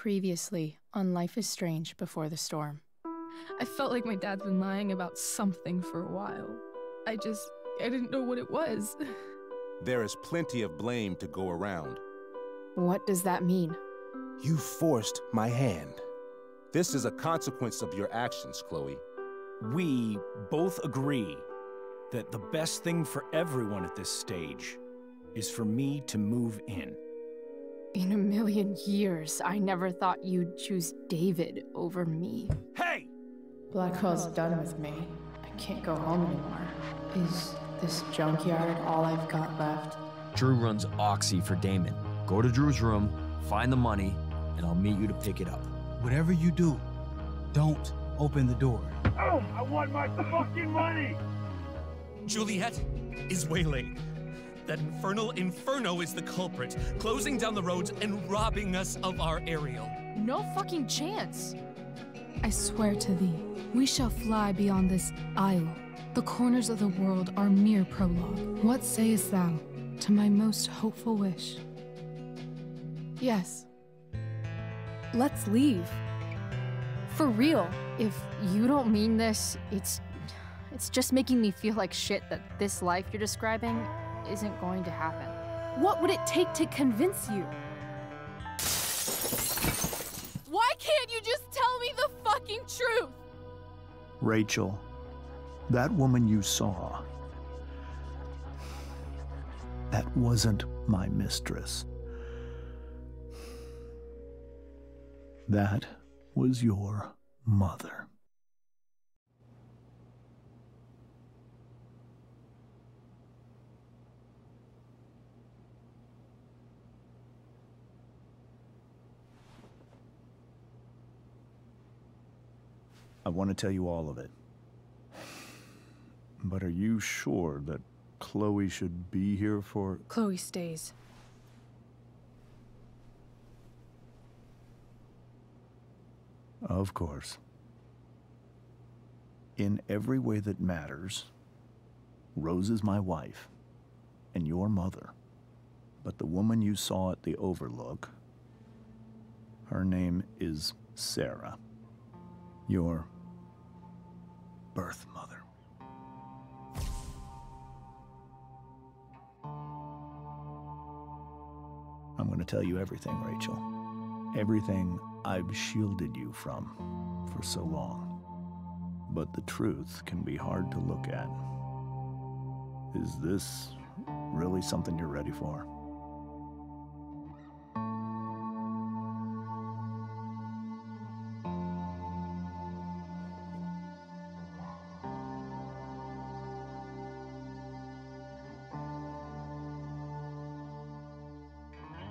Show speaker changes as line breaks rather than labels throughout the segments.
Previously on Life is Strange Before the Storm.
I felt like my dad's been lying about something for a while. I didn't know what it was.
There is plenty of blame to go around.
What does that mean?
You forced my hand. This is a consequence of your actions, Chloe.
We both agree that the best thing for everyone at this stage is for me to move in.
In a million years, I never thought you'd choose David over me.
Hey!
Blackwell's done with me. I can't go home anymore. Is this junkyard all I've got left?
Drew runs Oxy for Damon. Go to Drew's room, find the money, and I'll meet you to pick it up.
Whatever you do, don't open the door.
Oh, I want my fucking money!
Juliet is waylaid. That infernal Inferno is the culprit, closing down the roads and robbing us of our Ariel.
No fucking chance.
I swear to thee, we shall fly beyond this isle. The corners of the world are mere prologue. What sayest thou to my most hopeful wish?
Yes.
Let's leave. For real.
If you don't mean this, it's just making me feel like shit that this life you're describing isn't going to happen.
What would it take to convince you?
Why can't you just tell me the fucking truth?
Rachel, that woman you saw, that wasn't my mistress. That was your mother. I want to tell you all of it. But are you sure that Chloe should be here for...
Chloe stays.
Of course. In every way that matters, Rose is my wife and your mother. But the woman you saw at the Overlook, her name is Sarah. Your birth mother. I'm going to tell you everything, Rachel. Everything I've shielded you from for so long. But the truth can be hard to look at. Is this really something you're ready for?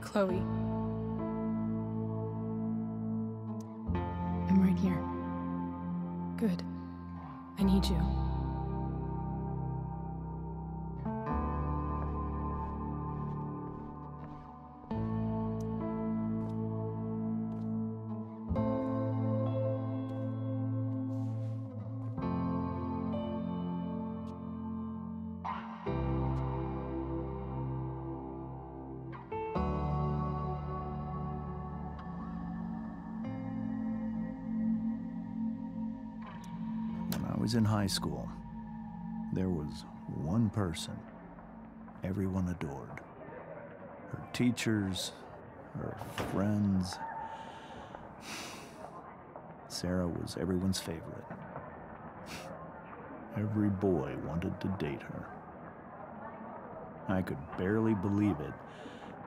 Chloe.
I'm right here.
Good. I need you.
I was in high school. There was one person everyone adored. Her teachers, her friends. Sarah was everyone's favorite. Every boy wanted to date her. I could barely believe it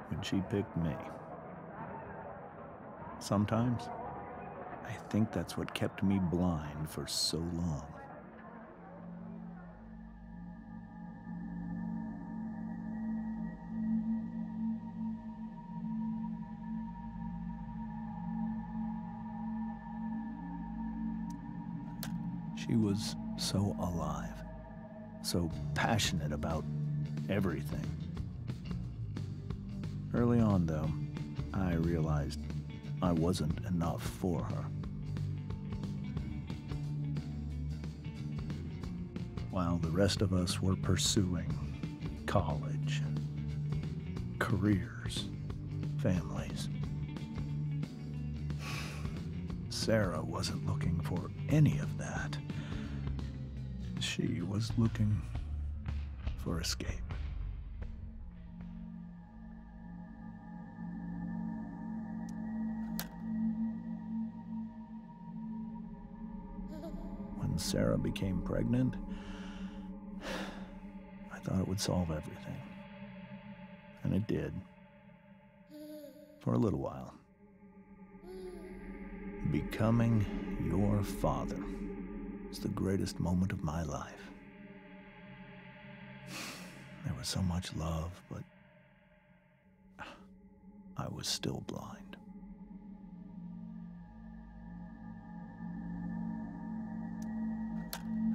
when she picked me. Sometimes, I think that's what kept me blind for so long. She was so alive, so passionate about everything. Early on, though, I realized I wasn't enough for her. While the rest of us were pursuing college, careers, families, Sarah wasn't looking for any of that. She was looking for escape. When Sarah became pregnant, I thought it would solve everything. And it did. For a little while. Becoming your father was the greatest moment of my life. There was so much love, but I was still blind.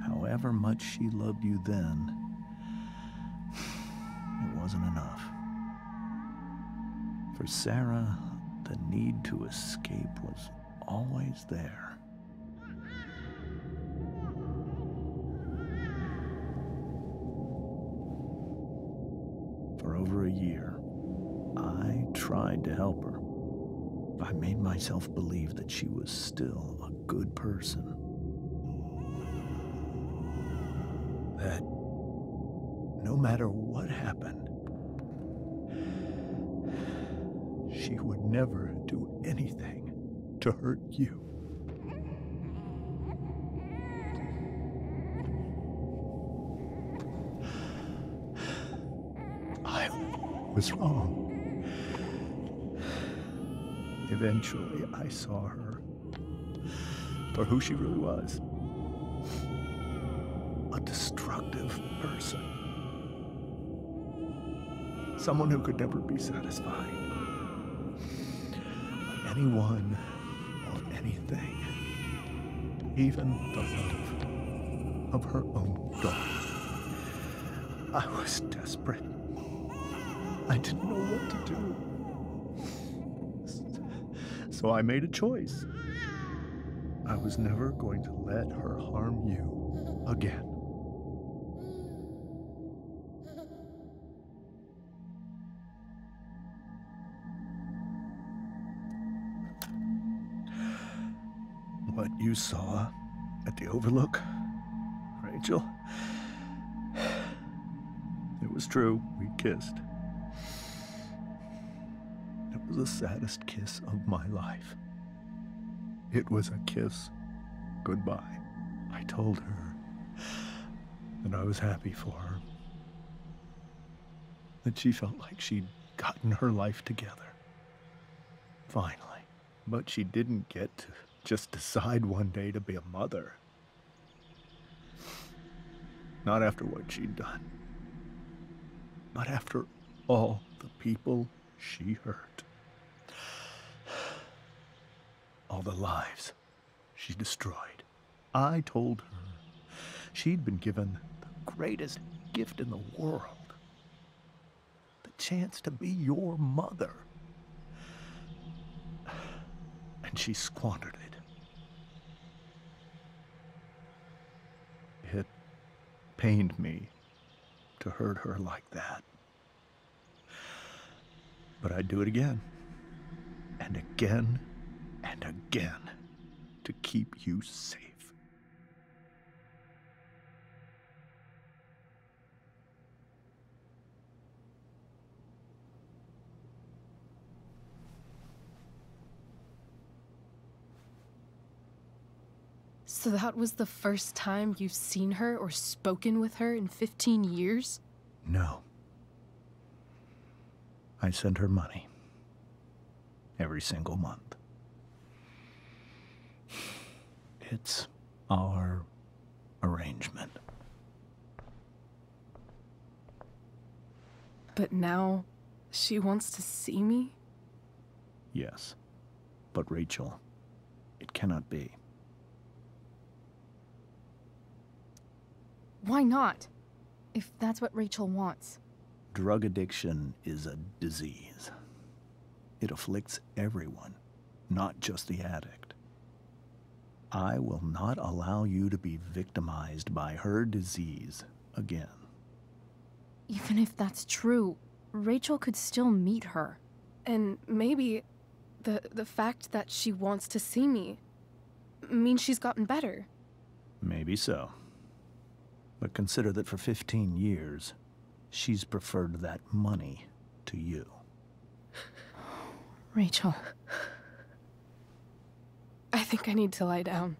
However much she loved you then, it wasn't enough. For Sarah, the need to escape was always there. For over a year, I tried to help her. I made myself believe that she was still a good person. That no matter what happened, she would never do anything to hurt you. I was wrong. Eventually, I saw her for who she really was. A destructive person. Someone who could never be satisfied by anyone or anything. Even the love of her own daughter. I was desperate. I didn't know what to do. So I made a choice. I was never going to let her harm you again. What you saw at the Overlook, Rachel, it was true. We kissed. It was the saddest kiss of my life. It was a kiss goodbye. I told her that I was happy for her. That she felt like she'd gotten her life together. Finally. But she didn't get to just decide one day to be a mother. Not after what she'd done. Not after all the people she hurt. All the lives she destroyed. I told her she'd been given the greatest gift in the world. The chance to be your mother. And she squandered it. It pained me to hurt her like that. But I'd do it again. And again. And again. To keep you safe.
So that was the first time you've seen her or spoken with her in 15 years?
No. I sent her money. Every single month. It's our arrangement.
But now, she wants to see me?
Yes. But Rachel, it cannot be.
Why not? If that's what Rachel wants.
Drug addiction is a disease. It afflicts everyone, not just the addict. I will not allow you to be victimized by her disease again.
Even if that's true, Rachel could still meet her.
And maybe the fact that she wants to see me,
means she's gotten better.
Maybe so. But consider that for 15 years, she's preferred that money to you.
Rachel.
I think I need to lie down.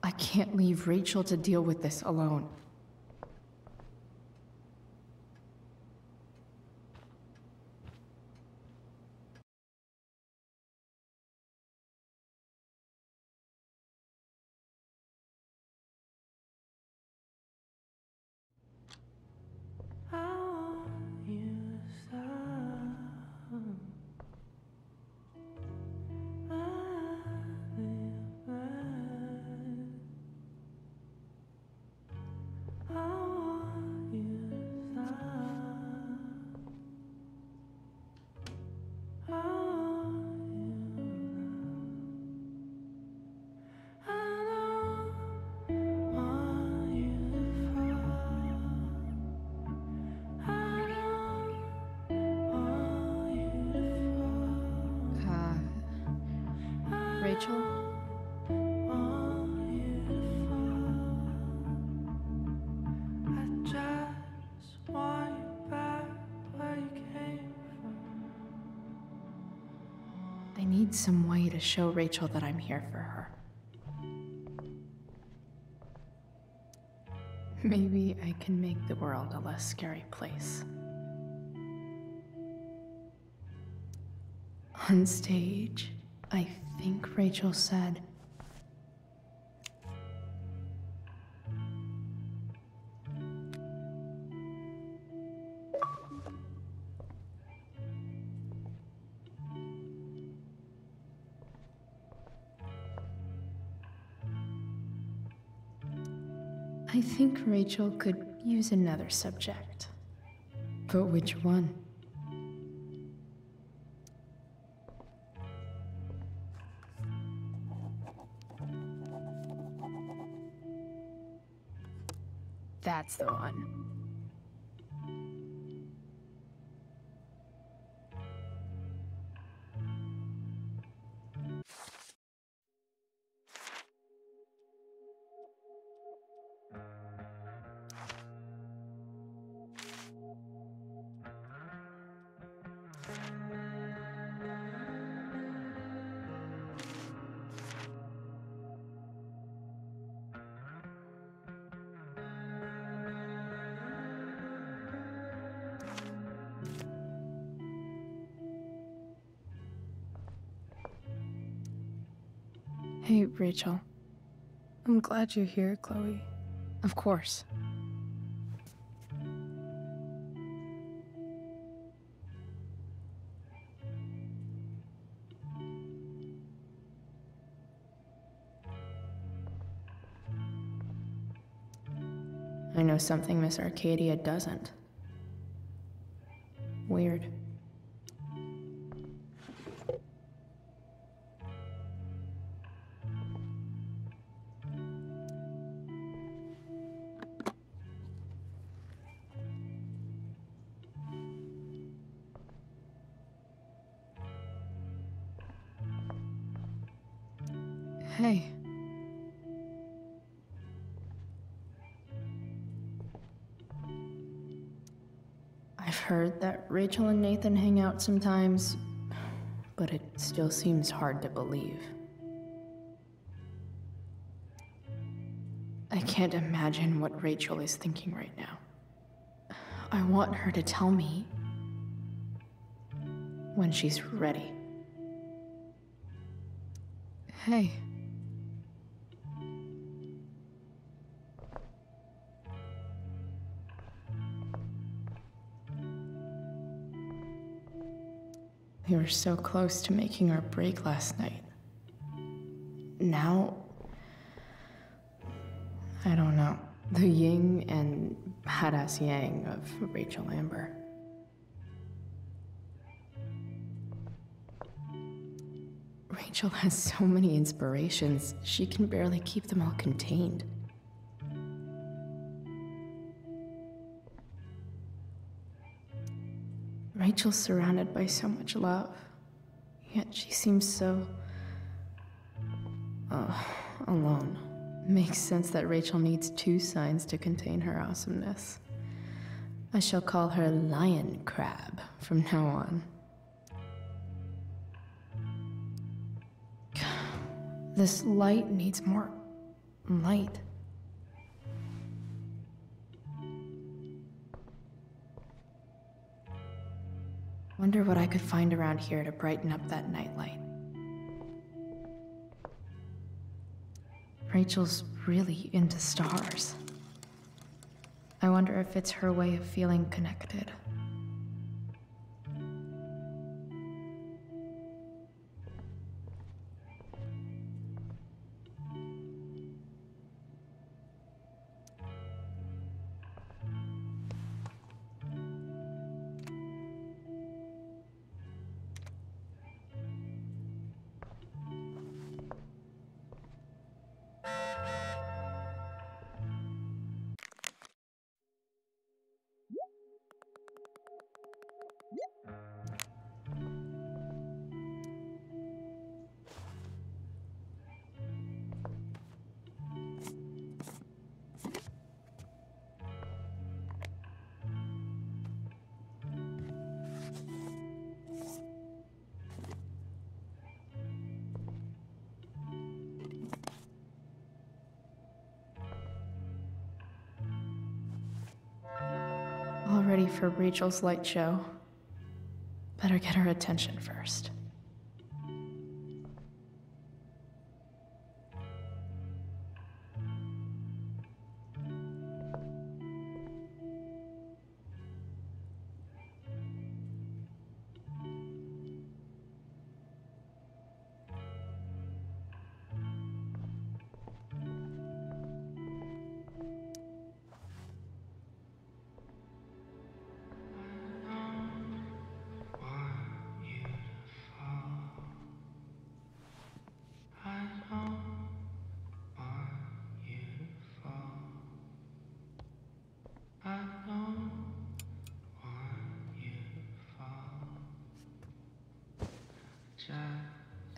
I can't leave Rachel to deal with this alone. Rachel? I need some way to show Rachel that I'm here for her. Maybe I can make the world a less scary place. On stage, I think Rachel said, I think Rachel could use another subject. But which one? That's the one. Hey, Rachel.
I'm glad you're here, Chloe.
Of course. I know something Miss Arcadia doesn't. Weird. Hey. I've heard that Rachel and Nathan hang out sometimes, but it still seems hard to believe. I can't imagine what Rachel is thinking right now. I want her to tell me when she's ready. Hey.
We were so close to making our break last night. Now, I don't know. The yin and badass yang of Rachel Amber. Rachel has so many inspirations, she can barely keep them all contained. Rachel's surrounded by so much love, yet she seems so... alone. Makes sense that Rachel needs two signs to contain her awesomeness. I shall call her Lion Crab from now on. This light needs more light. Wonder what I could find around here to brighten up that nightlight. Rachel's really into stars. I wonder if it's her way of feeling connected. All ready for Rachel's light show. Better get her attention first.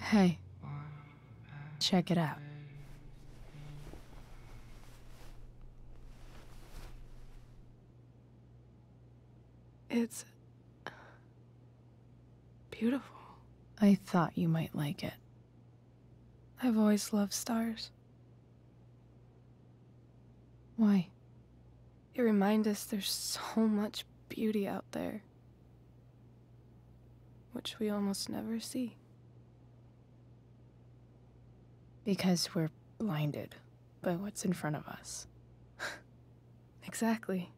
Hey, check it out.
It's beautiful.
I thought you might like it.
I've always loved stars.
Why?
They remind us there's so much beauty out there, which we almost never see.
Because we're blinded by what's in front of us.
Exactly.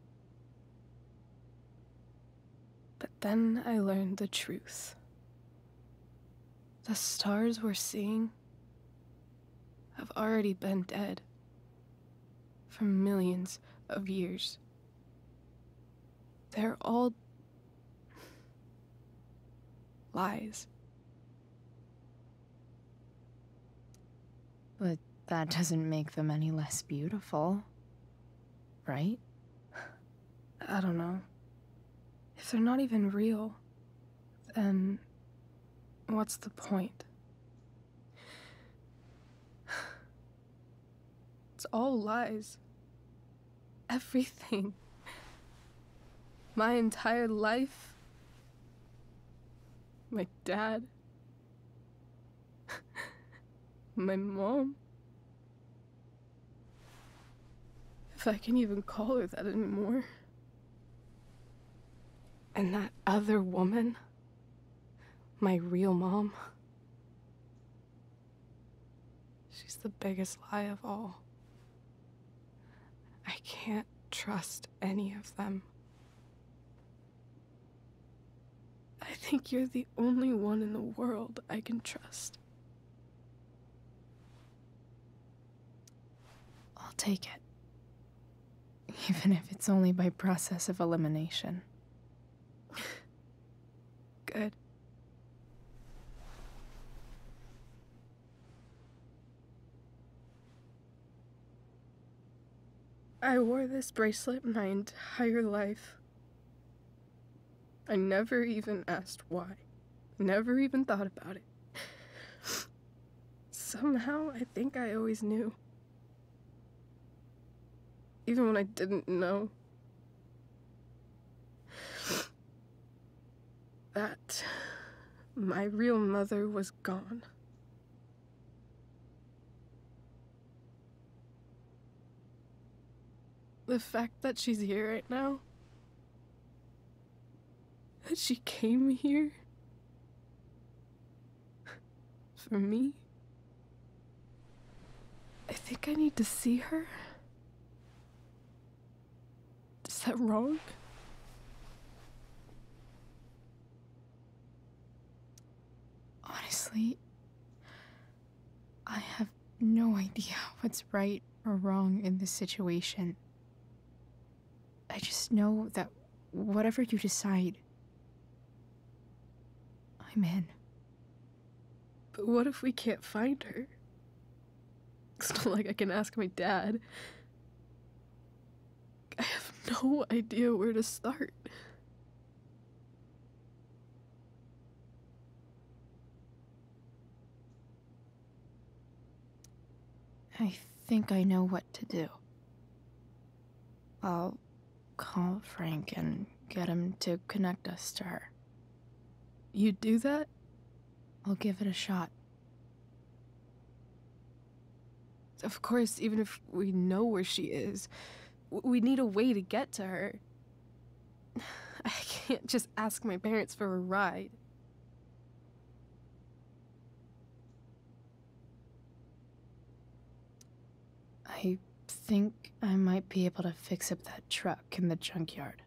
But then I learned the truth. The stars we're seeing have already been dead for millions of years. They're all lies.
But that doesn't make them any less beautiful, right?
I don't know. If they're not even real, then what's the point? It's all lies. Everything. My entire life. My dad. My mom. If I can even call her that anymore. And that other woman, my real mom, she's the biggest lie of all. I can't trust any of them. I think
think you're the only one in the world I can trust.
I'll take it. Even if it's only by process of elimination.
Good. I wore this bracelet my entire life. I never even asked why. Never even thought about it. Somehow, I think I always knew. Even when I didn't know. That my real mother was gone. The fact that she's here right now, that she came here for me, I think I need to see her. Is that wrong?
Honestly, I have no idea what's right or wrong in this situation. I just know that whatever you decide, I'm in.
But what if we can't find her? It's not like I can ask my dad. I have no idea where to start.
I think I know what to do. I'll call Frank and get him to connect us to her.
You do that?
I'll give it a shot.
Of course, even if we know where she is, we need a way to get to her. I can't just ask my parents for a ride.
I think I might be able to fix up that truck in the junkyard.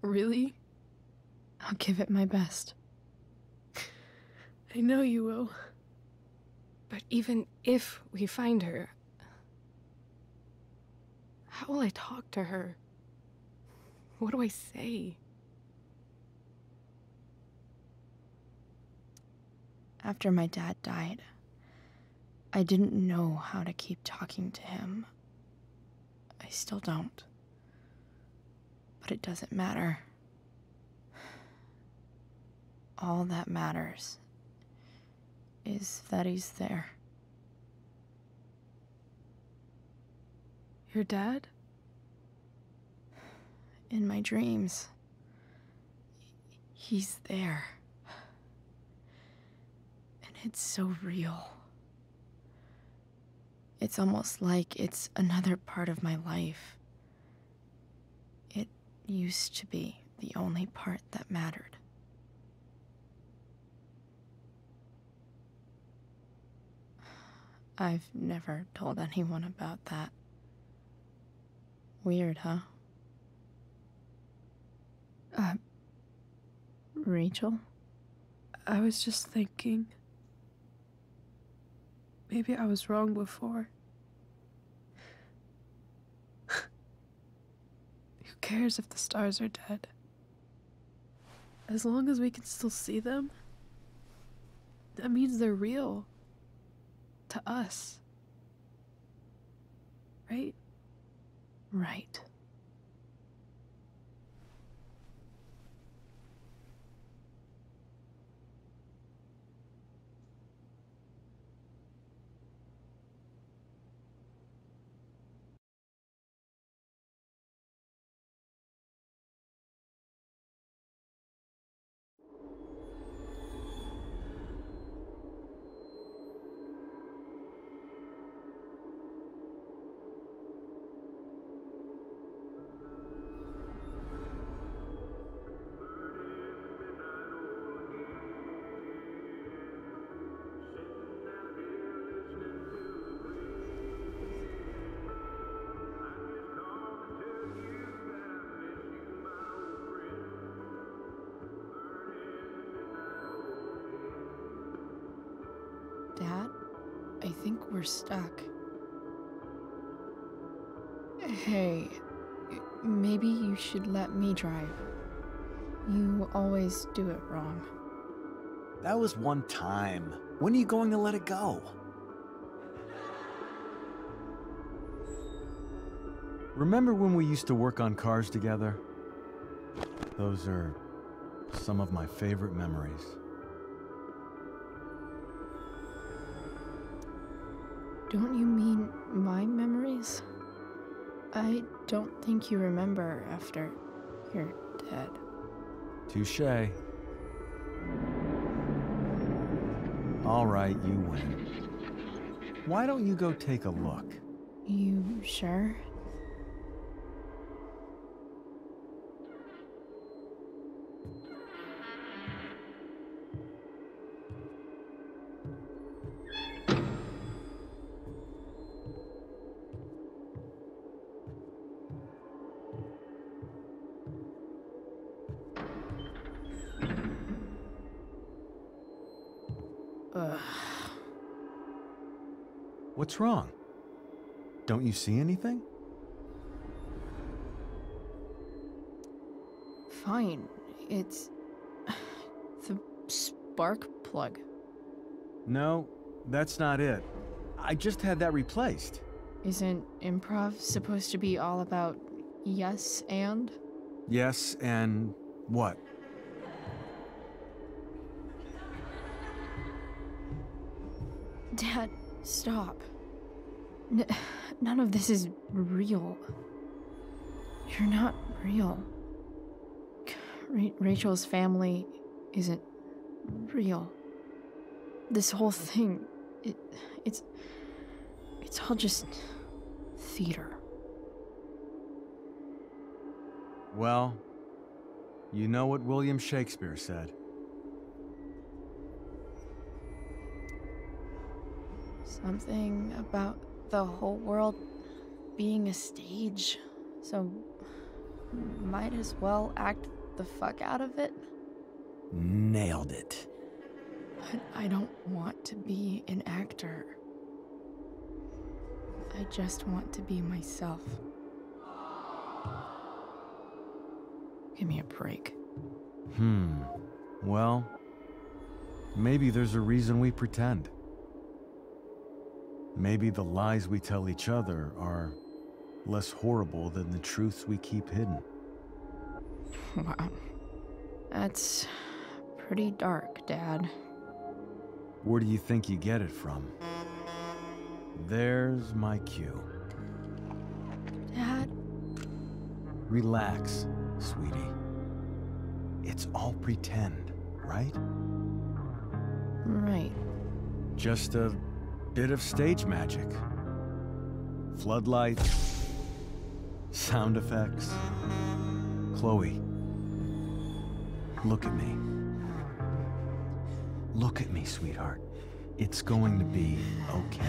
Really?
I'll give it my best.
I know you will. But even if we find her, how will I talk to her? What do I say?
After my dad died, I didn't know how to keep talking to him. I still don't. But it doesn't matter. All that matters is that he's there.
Your dad?
In my dreams. He's there. And it's so real. It's almost like it's another part of my life. It used to be the only part that mattered. I've never told anyone about that. Weird, huh? Rachel?
I was just thinking. Maybe I was wrong before. Who cares if the stars are dead? As long as we can still see them, that means they're real. To us. Right?
Right. think we're stuck. Hey, maybe you should let me drive. You always do it wrong.
That was one time. When are you going to let it go?
Remember when we used to work on cars together? Those are some of my favorite memories.
Don't you mean my memories? I don't think you remember after you're dead.
Touché. All right, you win. Why don't you go take a look?
You sure?
What's wrong? Don't you see anything?
Fine. It's the spark plug.
No, that's not it. I just had that replaced.
Isn't improv supposed to be all about yes and?
Yes, and what?
Dad, stop. None of this is real. You're not real. Rachel's family isn't real. This whole thing, it's all just theater.
Well, you know what William Shakespeare said.
Something about the whole world being a stage, so might as well act the fuck out of it.
Nailed it.
But I don't want to be an actor. I just want to be myself. Give me a break.
Well, maybe there's a reason we pretend. Maybe the lies we tell each other are less horrible than the truths we keep hidden.
Wow. That's pretty dark, Dad.
Where do you think you get it from? There's my cue.
Dad?
Relax, sweetie. It's all pretend, right?
Right.
Just a bit of stage magic. Floodlights, sound effects. Chloe, look at me. Look at me, sweetheart. It's going to be okay.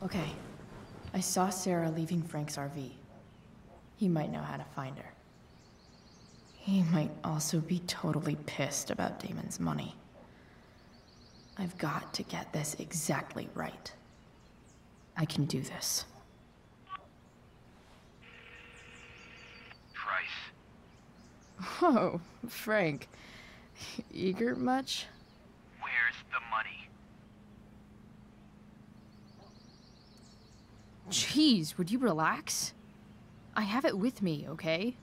Okay. I saw Sarah leaving Frank's RV. He might know how to find her. He might also be totally pissed about Damon's money. I've got to get this exactly right. I can do this.
Price.
Whoa, Frank. Eager much?
Where's the money?
Jeez, would you relax? I have it with me, okay?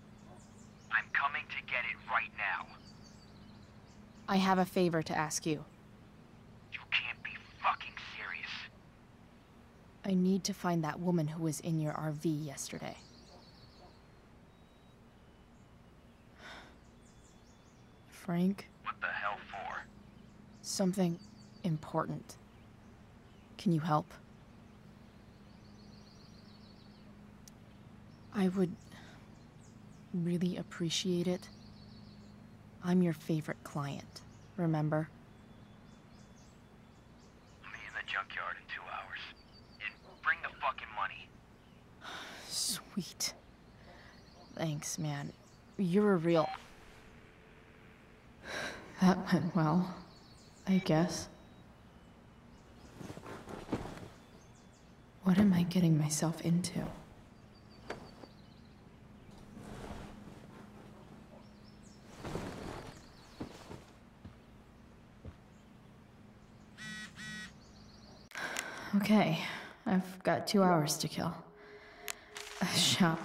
I'm coming to get it right now.
I have a favor to ask you.
You can't be fucking serious.
I need to find that woman who was in your RV yesterday. Frank?
What the hell for?
Something important. Can you help? I would really appreciate it. I'm your favorite client, remember?
I'll meet in the junkyard in 2 hours. And bring the fucking money.
Sweet. Thanks, man. You're a real... That went well, I guess. What am I getting myself into? Okay, I've got 2 hours to kill. Shop.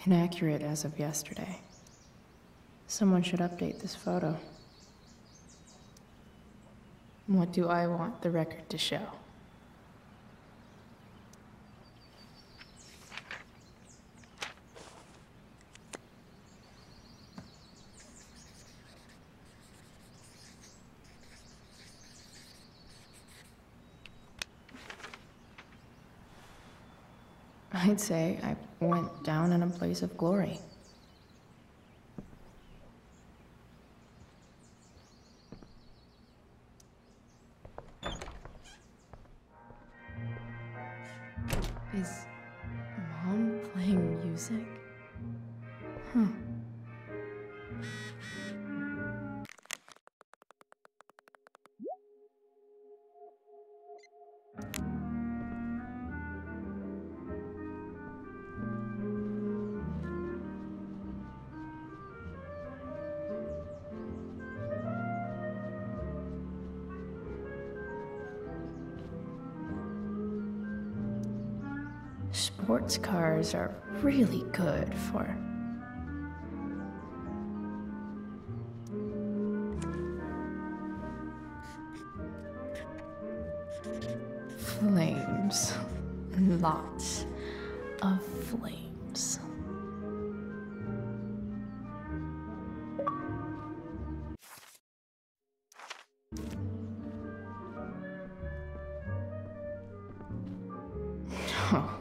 Inaccurate as of yesterday. Someone should update this photo. What do I want the record to show? I'd say I went down in a place of glory. Is Mom playing music? Huh. Sports cars are really good for... flames. Lots of flames. Oh.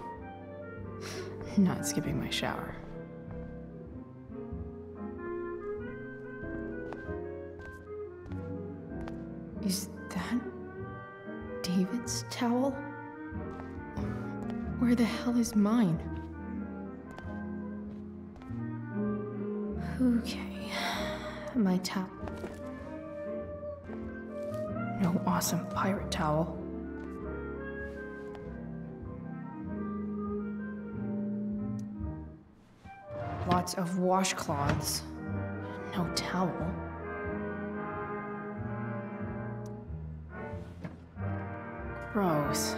Not skipping my shower. Is that David's towel? Where the hell is mine? Okay, my towel. No awesome pirate towel. Lots of washcloths. No towel. Gross.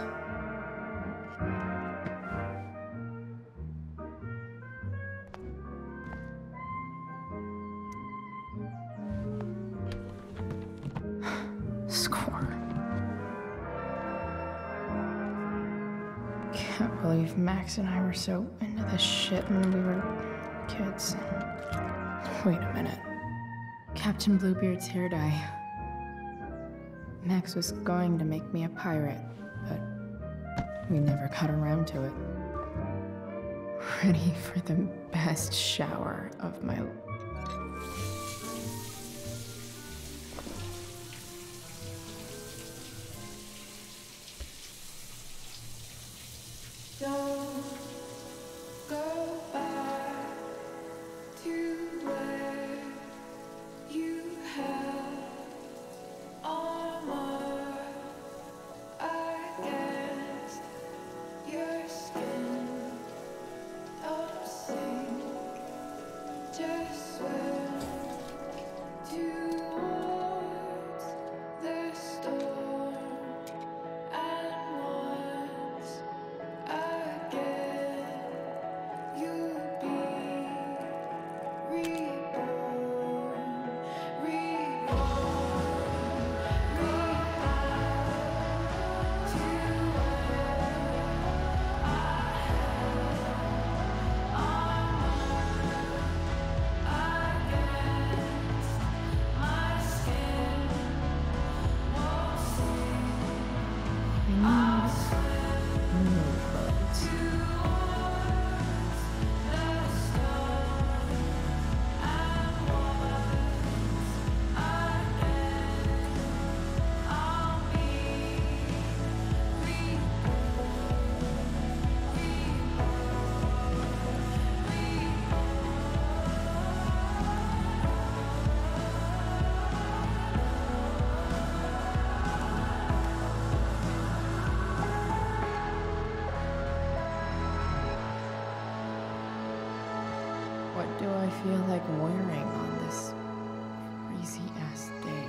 Score. Can't believe Max and I were so into this shit when we were kids. Wait a minute. Captain Bluebeard's hair dye. Max was going to make me a pirate, but we never got around to it. Ready for the best shower of my life.
Don't go back to where you had armor against your skin.
feel like wearing on this crazy-ass day.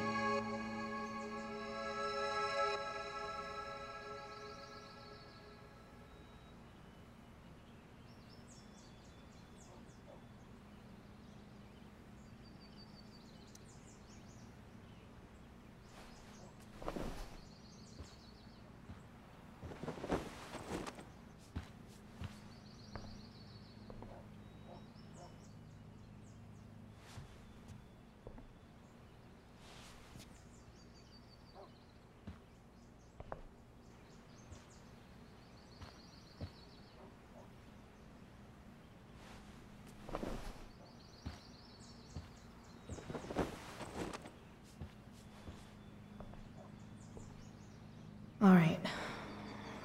All right,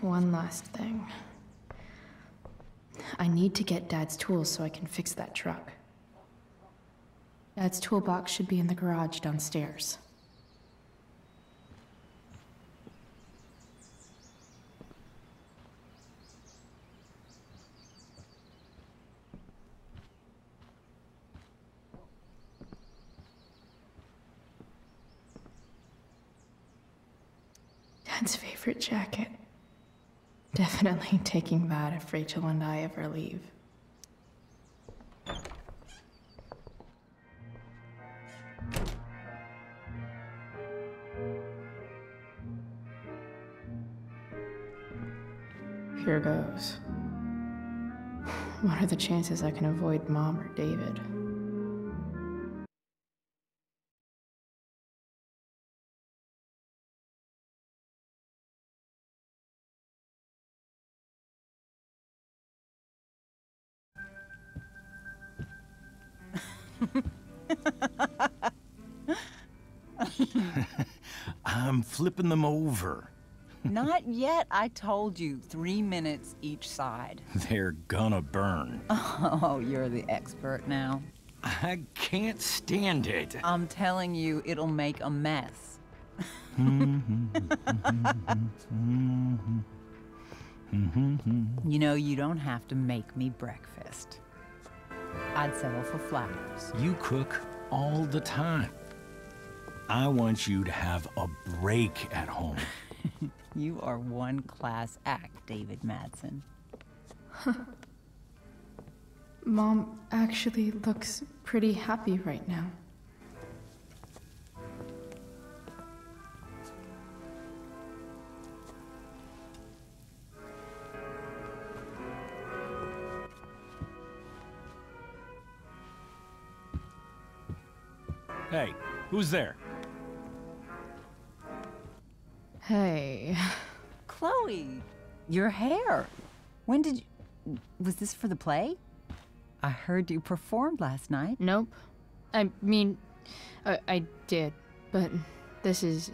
one last thing. I need to get Dad's tools so I can fix that truck. Dad's toolbox should be in the garage downstairs. Dad's favorite jacket. Definitely taking that if Rachel and I ever leave. Here goes. What are the chances I can avoid Mom or David?
I'm flipping them over.
Not yet. I told you, 3 minutes each side.
They're gonna burn.
Oh, you're the expert now.
I can't stand it.
I'm telling you, it'll make a mess. You know, you don't have to make me breakfast. I'd settle for flowers.
You cook all the time. I want you to have a break at home.
You are one class act, David Madsen.
Mom actually looks pretty happy right now.
Hey, who's there?
Hey.
Chloe, your hair. When did you... Was this for the play? I heard you performed last night.
Nope. I mean, I did, but this is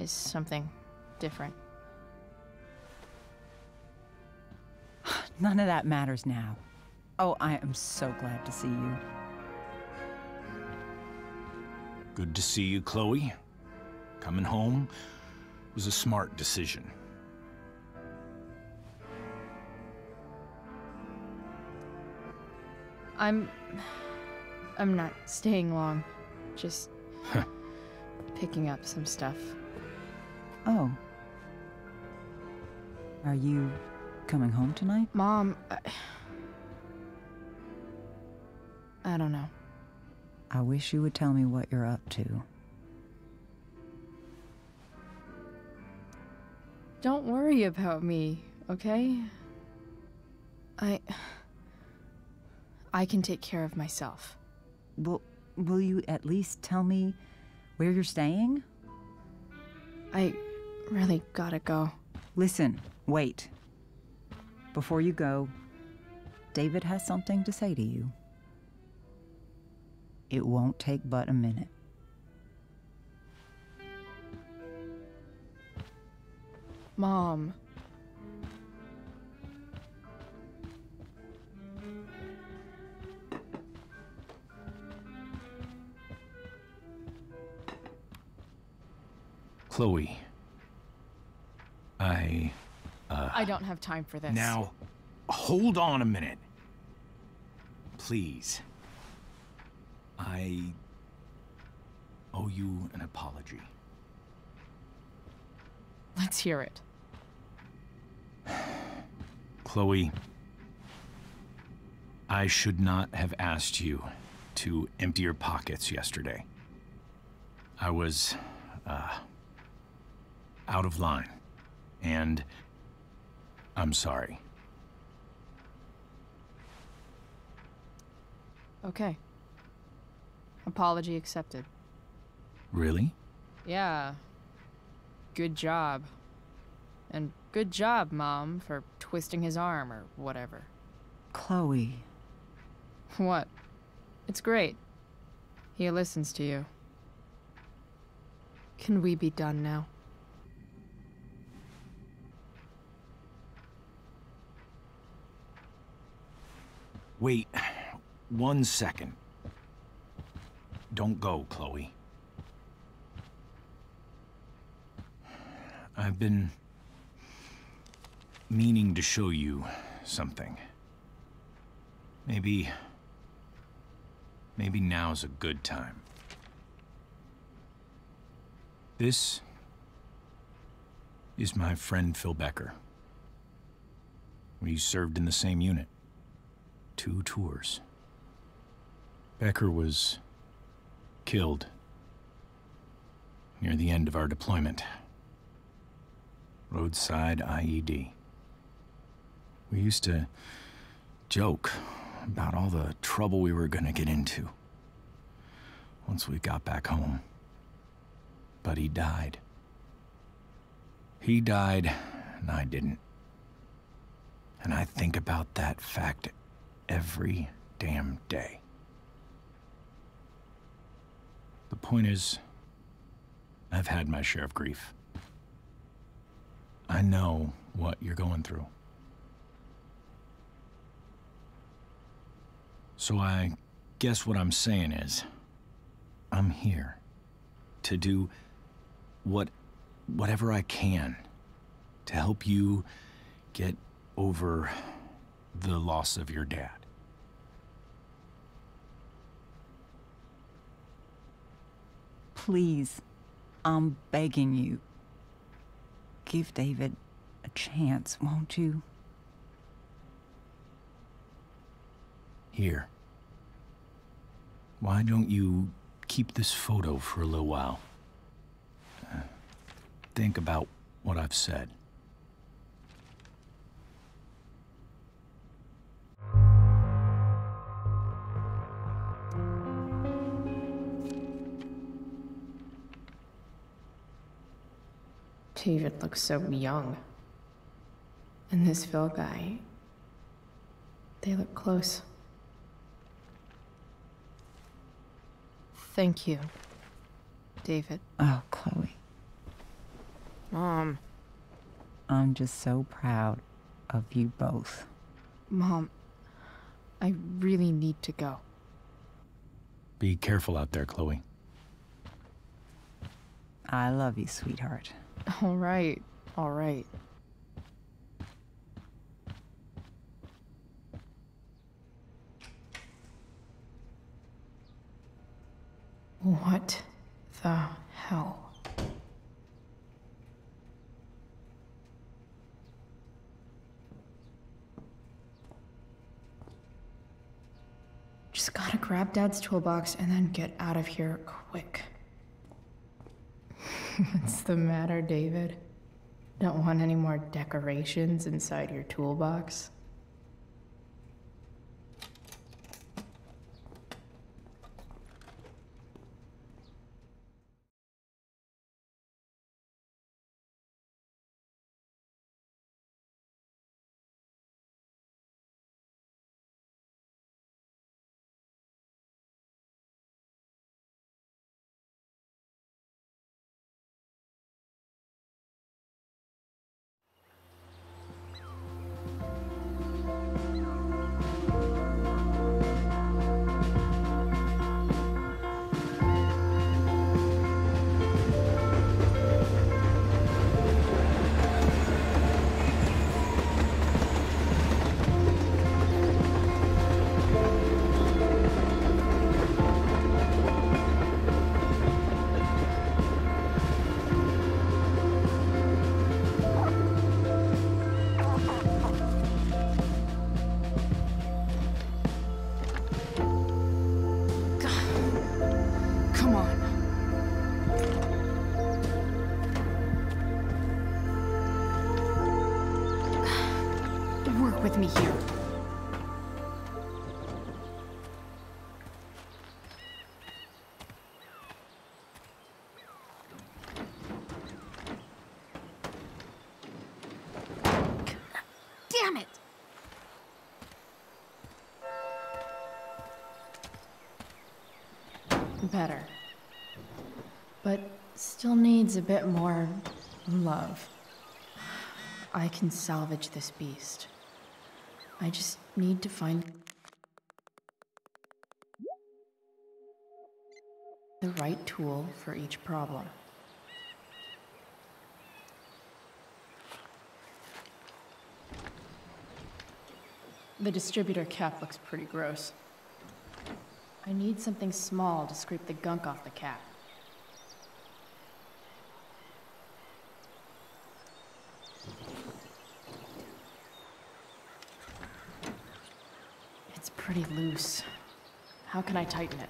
something different.
None of that matters now. Oh, I am so glad to see you.
Good to see you, Chloe. Coming home was a smart decision.
I'm not staying long. Just picking up some stuff.
Oh. Are you coming home tonight?
Mom, I don't know.
I wish you would tell me what you're up to.
Don't worry about me, okay? I can take care of myself.
Will you at least tell me where you're staying?
I really gotta go.
Listen, wait. Before you go, David has something to say to you. It won't take but a minute.
Mom.
Chloe.
I don't have time for this.
Now, hold on a minute. Please. I owe you an apology.
Let's hear it.
Chloe, I should not have asked you to empty your pockets yesterday. I was, out of line, and I'm sorry.
Okay. Apology accepted.
Really?
Yeah. Good job. And good job, Mom, for twisting his arm or whatever.
Chloe.
What? It's great. He listens to you. Can we be done now?
Wait 1 second. Don't go, Chloe. I've been meaning to show you something. Maybe now's a good time. This is my friend Phil Becker. We served in the same unit. 2 tours. Becker was killed near the end of our deployment. Roadside IED. We used to joke about all the trouble we were gonna get into once we got back home. But he died. He died, and I didn't. And I think about that fact every damn day. The point is, I've had my share of grief. I know what you're going through. So I guess what I'm saying is, I'm here to do whatever I can to help you get over the loss of your dad.
Please, I'm begging you. Give David a chance, won't you?
Here. Why don't you keep this photo for a little while? Think about what I've said.
David looks so young. And this Phil guy, they look close. Thank you, David.
Oh, Chloe.
Mom.
I'm just so proud of you both.
Mom, I really need to go.
Be careful out there, Chloe.
I love you, sweetheart.
All right, all right. What the hell? Just gotta grab Dad's toolbox and then get out of here quick. What's the matter, David? Don't want any more decorations inside your toolbox?
with me here. Damn it! Better. But still needs a bit more love. I can salvage this beast. I just need to find the right tool for each problem. The distributor cap looks pretty gross. I need something small to scrape the gunk off the cap. It's pretty loose. How can I tighten it?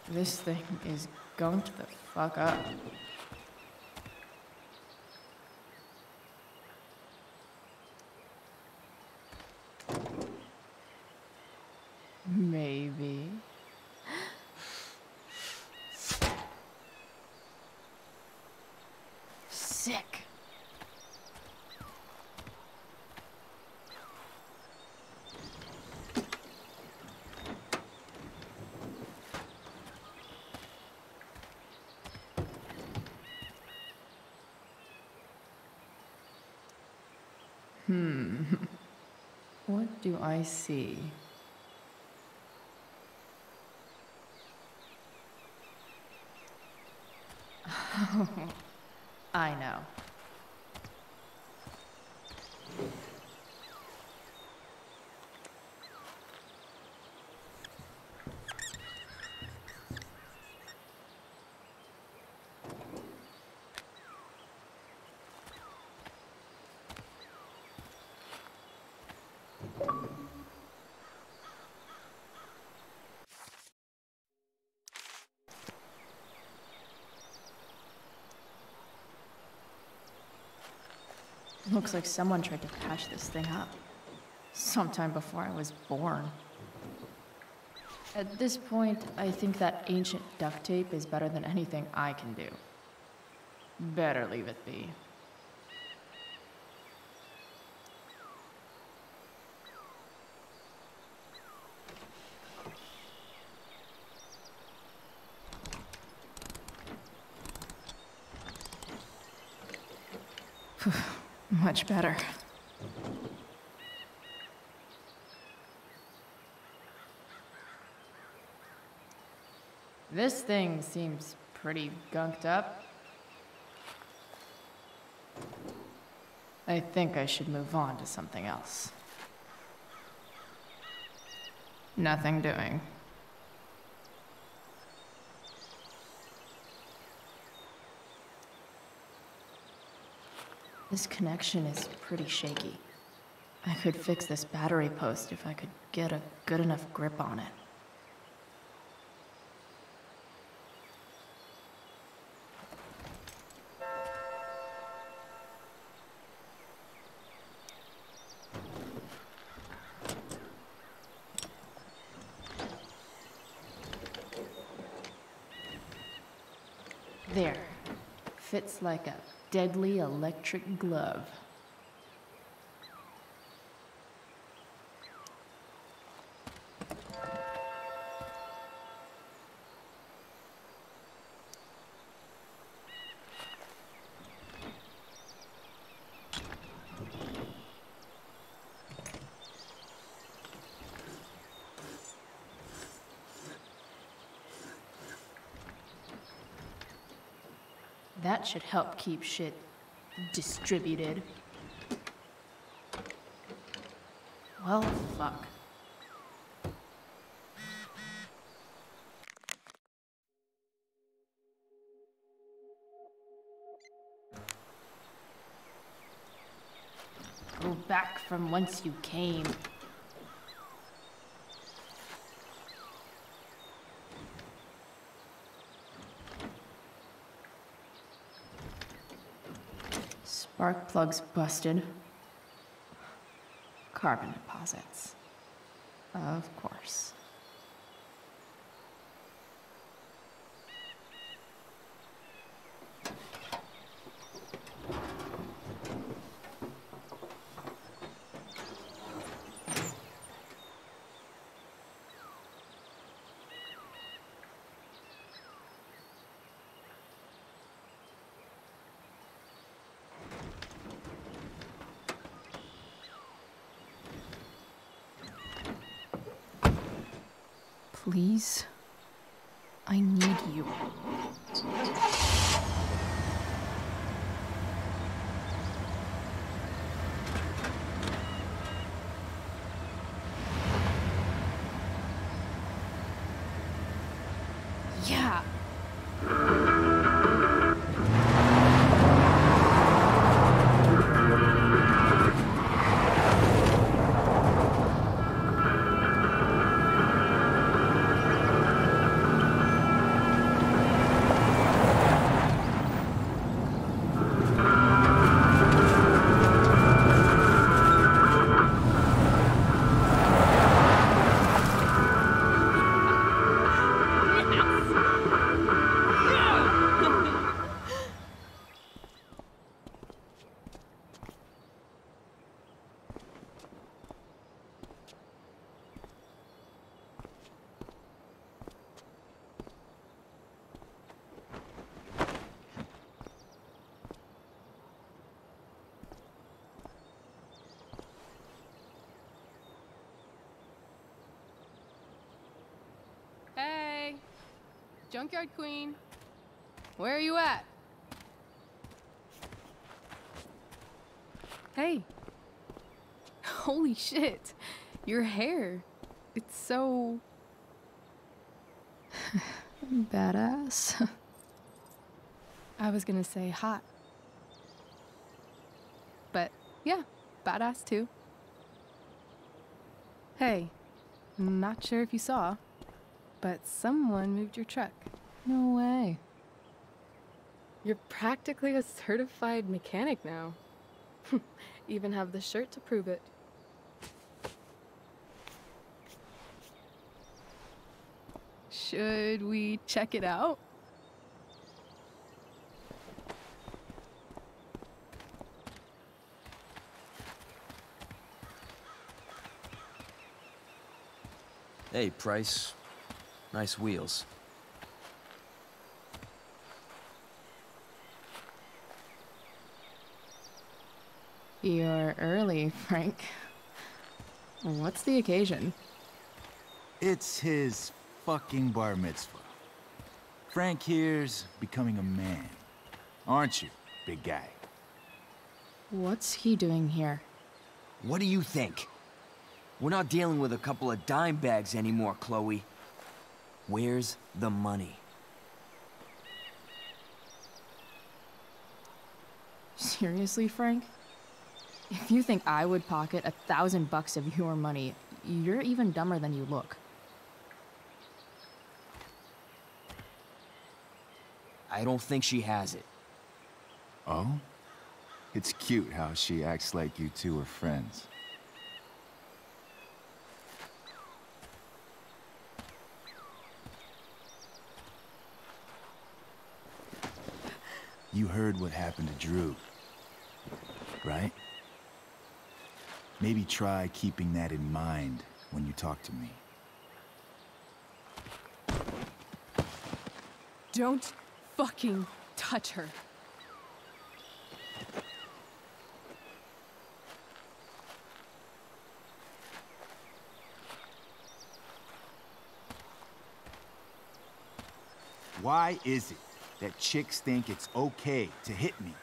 This thing is going to the fuck up. Maybe. Sick. What do I see? I know. Looks like someone tried to patch this thing up. Sometime before I was born. At this point, I think that ancient duct tape is better than anything I can do. Better leave it be. Much better. This thing seems pretty gunked up. I think I should move on to something else. Nothing doing. This connection is pretty shaky. I could fix this battery post if I could get a good enough grip on it. There. Fits like a deadly electric glove. That should help keep shit distributed. Well, fuck.
back from whence you came. Spark plugs busted. Carbon deposits. Of course. Please, I need you. Yeah.
Hey, Junkyard Queen, where are you at? Hey, holy shit, your hair, it's so...
Badass.
I was gonna say hot. But yeah, badass too. Hey, not sure if you saw, but someone moved your truck.
No way.
You're practically a certified mechanic now. Even have the shirt to prove it. Should we check it out?
Hey, Price. Nice wheels.
You're early, Frank. What's the occasion?
It's his fucking bar mitzvah. Frank here's becoming a man. Aren't you, big guy?
What's he doing here?
What do you think? We're not dealing with a couple of dime bags anymore, Chloe. Where's the money?
Seriously, Frank? If you think I would pocket $1,000 of your money, you're even dumber than you look.
I don't think she has it.
Oh? It's cute how she acts like you two are friends. You heard what happened to Drew, right? Maybe try keeping that in mind when you talk to me.
Don't fucking touch her.
Why is it that chicks think it's okay to hit me?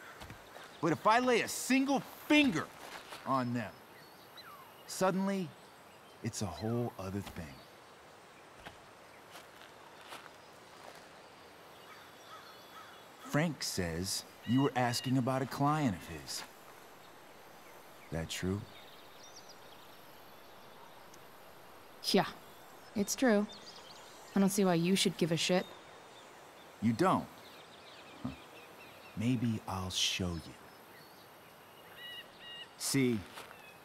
But if I lay a single finger on them, suddenly, it's a whole other thing. Frank says you were asking about a client of his. That true?
Yeah, it's true. I don't see why you should give a shit.
You don't? Huh. Maybe I'll show you. See,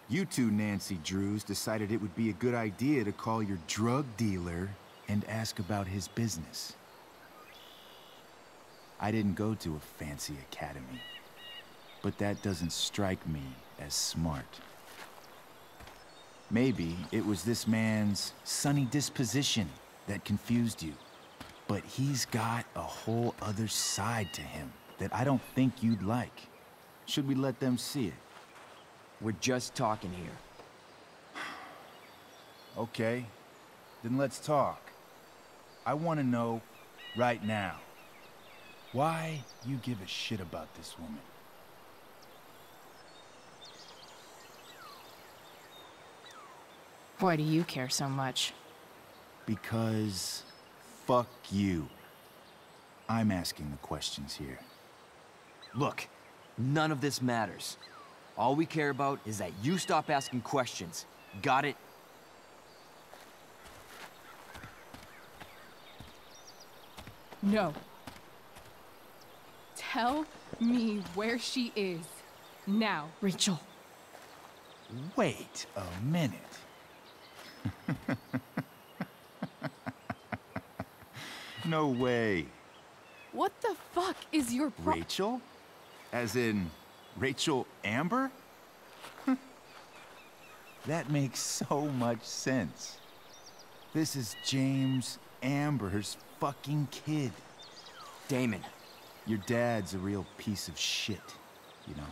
you two Nancy Drews decided it would be a good idea to call your drug dealer and ask about his business. I didn't go to a fancy academy, but that doesn't strike me as smart. Maybe it was this man's sunny disposition that confused you, but he's got a whole other side to him that I don't think you'd like. Should we let them see it?
We're just talking here.
Okay, then let's talk. I want to know right now why you give a shit about this woman.
Why do you care so much?
Because fuck you. I'm asking the questions here.
Look, none of this matters. All we care about is that you stop asking questions. Got it?
No. Tell me where she is. Now.
Rachel.
Wait a minute. No way.
What the fuck is your
Rachel? As in, Rachel Amber? That makes so much sense. This is James Amber's fucking kid.
Damon.
Your dad's a real piece of shit, you know.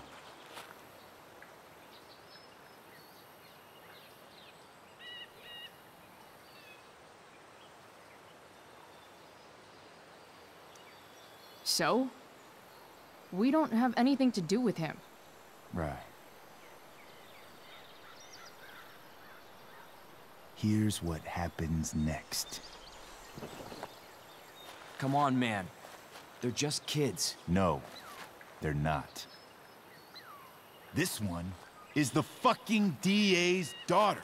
So? We don't have anything to do with him.
Right. Here's what happens next.
Come on, man. They're just kids.
No, they're not. This one is the fucking DA's daughter.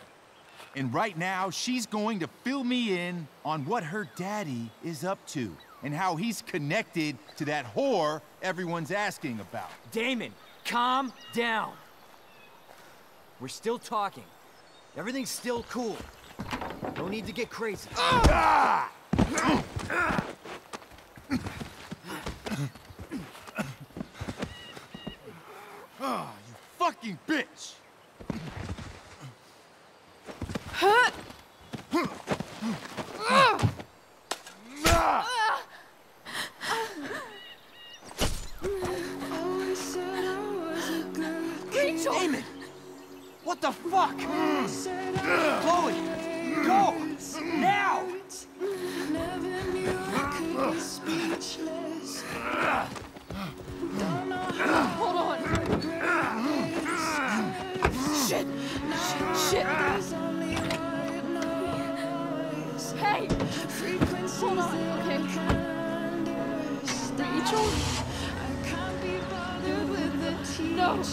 And right now, she's going to fill me in on what her daddy is up to and how he's connected to that whore everyone's asking about.
Damon, calm down. We're still talking. Everything's still cool. No need to get crazy.
Ah! Oh, you fucking bitch!
Huh?
Rachel! Damon! What the fuck? Chloe! Go! Now!
Hold on. Shit! Shit! Hey! Hold on, okay? Rachel? No! No!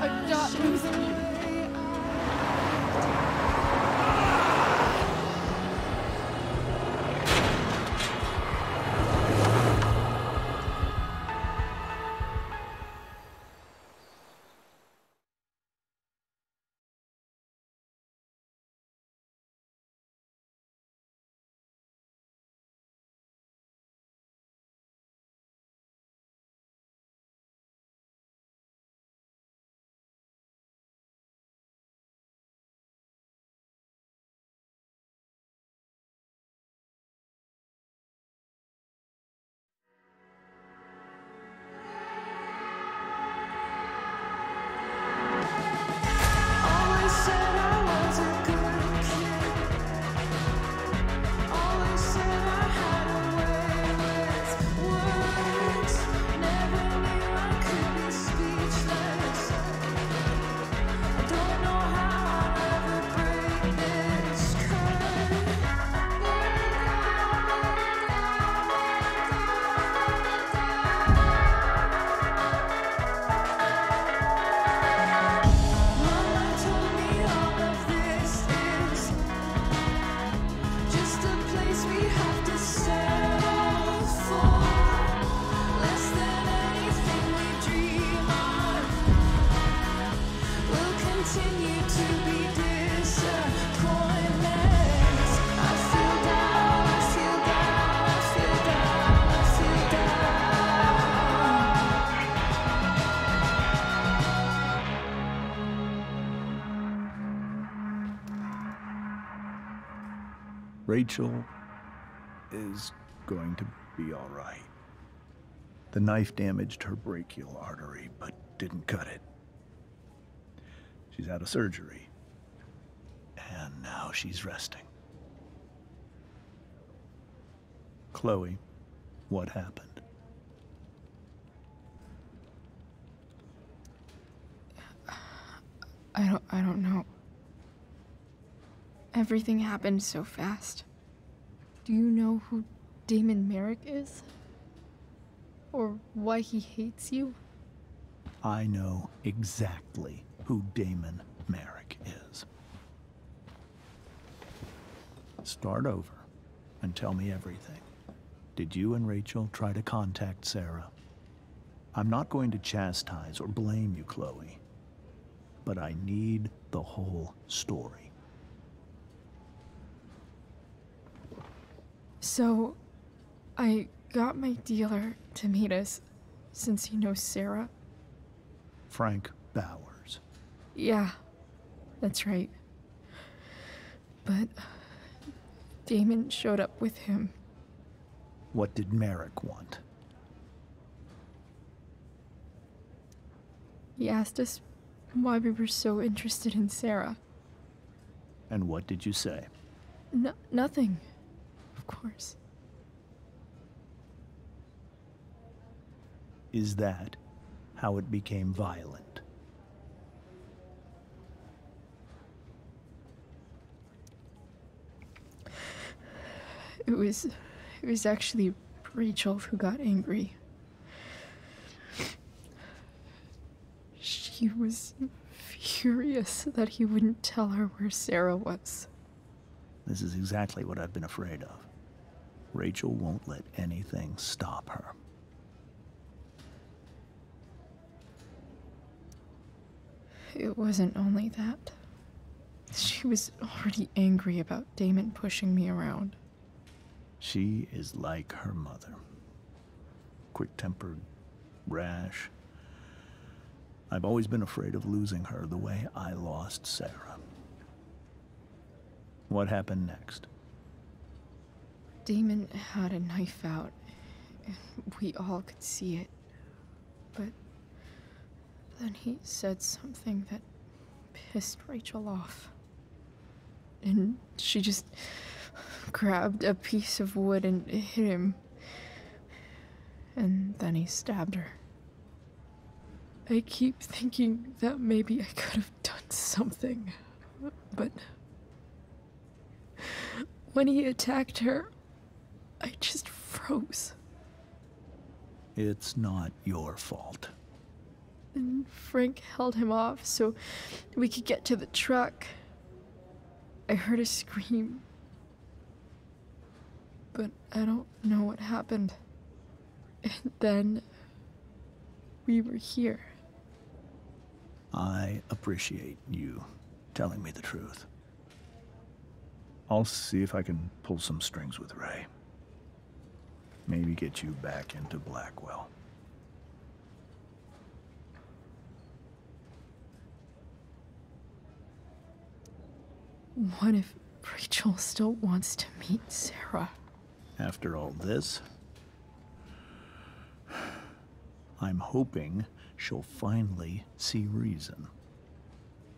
I'm not losing you.
Rachel is going to be all right. The knife damaged her brachial artery, but didn't cut it. She's out of surgery, and now she's resting. Chloe, what happened?
I don't know. Everything happened so fast. Do you know who Damon Merrick is? Or why he hates you?
I know exactly who Damon Merrick is. Start over and tell me everything. Did you and Rachel try to contact Sarah? I'm not going to chastise or blame you, Chloe, but I need the whole story.
So, I got my dealer to meet us, since he knows Sarah.
Frank Bowers.
Yeah, that's right. But Damon showed up with him.
What did Merrick want?
He asked us why we were so interested in Sarah.
And what did you say?
Nothing, of course.
Is that how it became violent?
It was actually Rachel who got angry. She was furious that he wouldn't tell her where Sarah was.
This is exactly what I've been afraid of. Rachel won't let anything stop her.
It wasn't only that. She was already angry about Damon pushing me around.
She is like her mother. Quick-tempered, rash. I've always been afraid of losing her the way I lost Sarah. What happened next?
Damon had a knife out, and we all could see it. But then he said something that pissed Rachel off. And she just grabbed a piece of wood and hit him. And then he stabbed her. I keep thinking that maybe I could have done something, but when he attacked her, I just froze.
It's not your fault.
And Frank held him off so we could get to the truck. I heard a scream, but I don't know what happened. And then we were here.
I appreciate you telling me the truth. I'll see if I can pull some strings with Ray. Maybe get you back into Blackwell.
What if Rachel still wants to meet Sarah?
After all this, I'm hoping she'll finally see reason.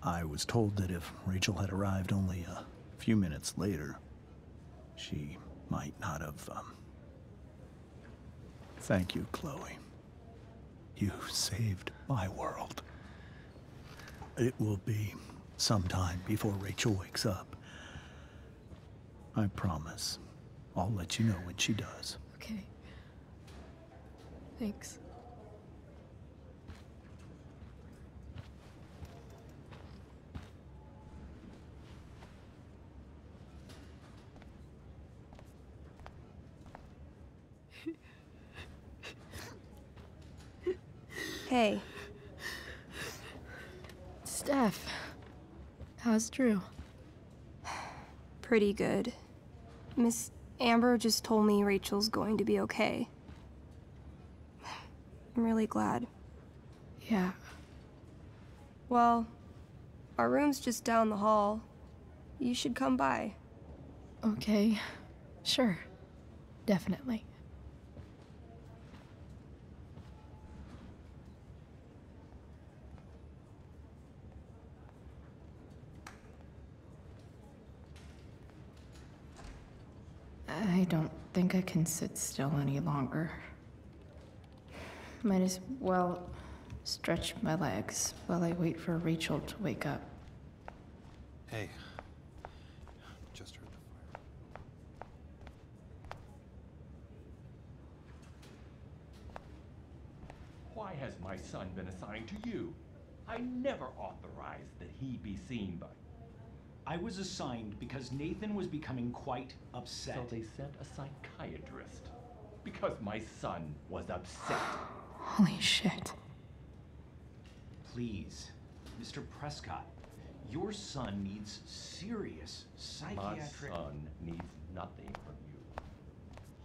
I was told that if Rachel had arrived only a few minutes later, she might not have, Thank you, Chloe. You saved my world. It will be some time before Rachel wakes up. I promise. I'll let you know when she does.
Okay. Thanks.
Hey.
Steph. How's Drew?
Pretty good. Miss Amber just told me Rachel's going to be okay. I'm really glad.
Yeah.
Well, our room's just down the hall. You should come by.
Okay, sure. Definitely. I don't think I can sit still any longer. Might as well stretch my legs while I wait for Rachel to wake up.
Hey. Just heard the fire.
Why has my son been assigned to you? I never authorized that he be seen by...
I was assigned because Nathan was becoming quite upset.
So they sent a psychiatrist. Because my son was upset.
Holy shit.
Please, Mr. Prescott, your son needs serious psychiatric...
My son needs nothing from you.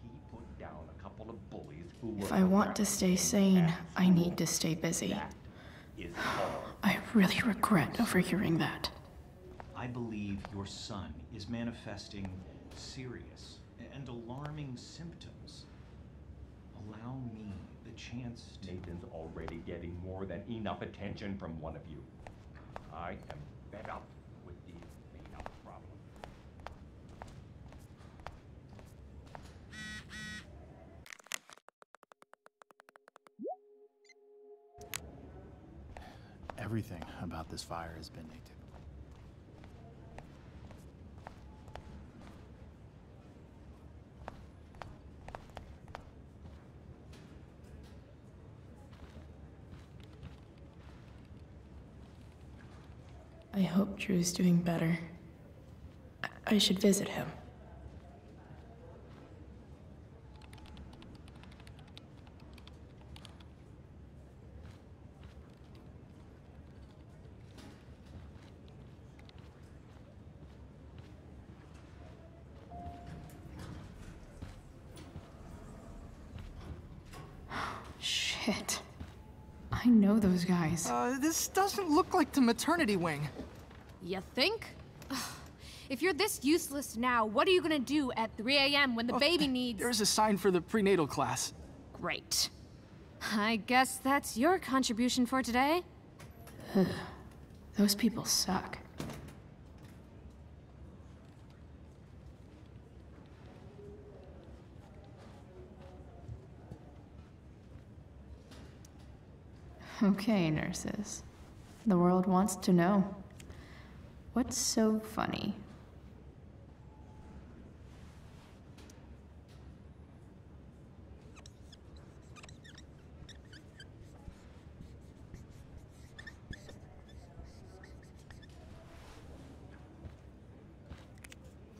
He put down a couple of bullies who were...
If I want to stay sane, I need to stay busy. I really regret overhearing that.
I believe your son is manifesting serious and alarming symptoms. Allow me the chance to...
Nathan's already getting more than enough attention from one of you. I am fed up with the made-up problem.
Everything about this fire has been atypical.
I hope Drew's doing better. I should visit him. Shit. I know those guys.
This doesn't look like the maternity wing.
You think? Ugh. If you're this useless now, what are you gonna do at 3 a.m. when the baby needs...
There's a sign for the prenatal class.
Great. I guess that's your contribution for today.
Those people suck. Okay, nurses. The world wants to know. What's so funny?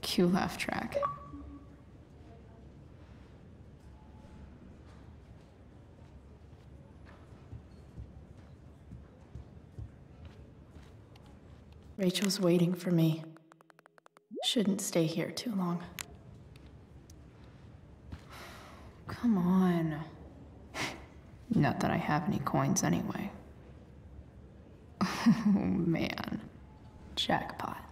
Cue laugh track. Rachel's waiting for me. Shouldn't stay here too long. Come on. Not that I have any coins anyway. Oh man. Jackpot.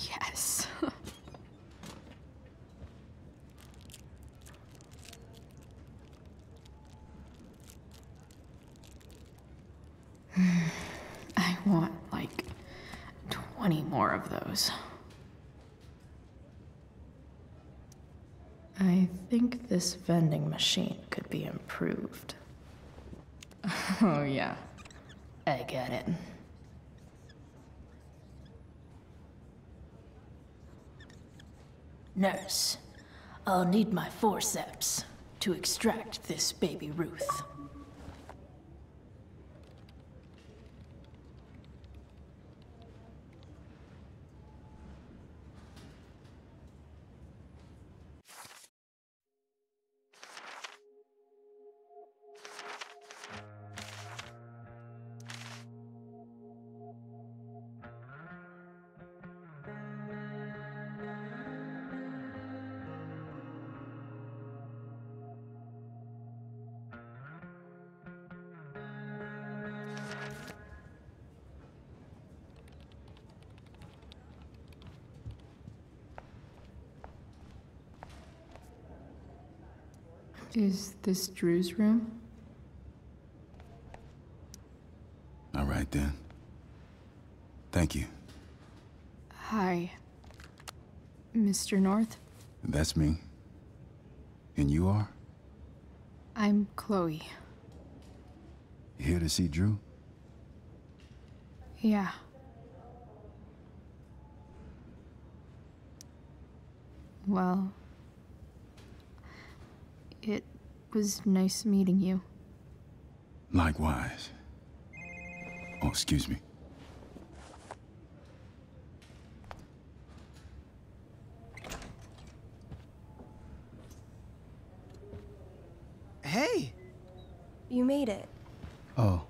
Yes. I want like 20 more of those. I think this vending machine could be improved. Oh yeah, I get it. Nurse, I'll need my forceps to extract this baby Ruth.
Is this Drew's room?
All right, then. Thank you.
Hi, Mr. North.
That's me. And you are?
I'm Chloe.
You here to see Drew?
Yeah. Well, it was nice meeting you.
Likewise. Oh, excuse me.
Hey!
You made it.
Oh.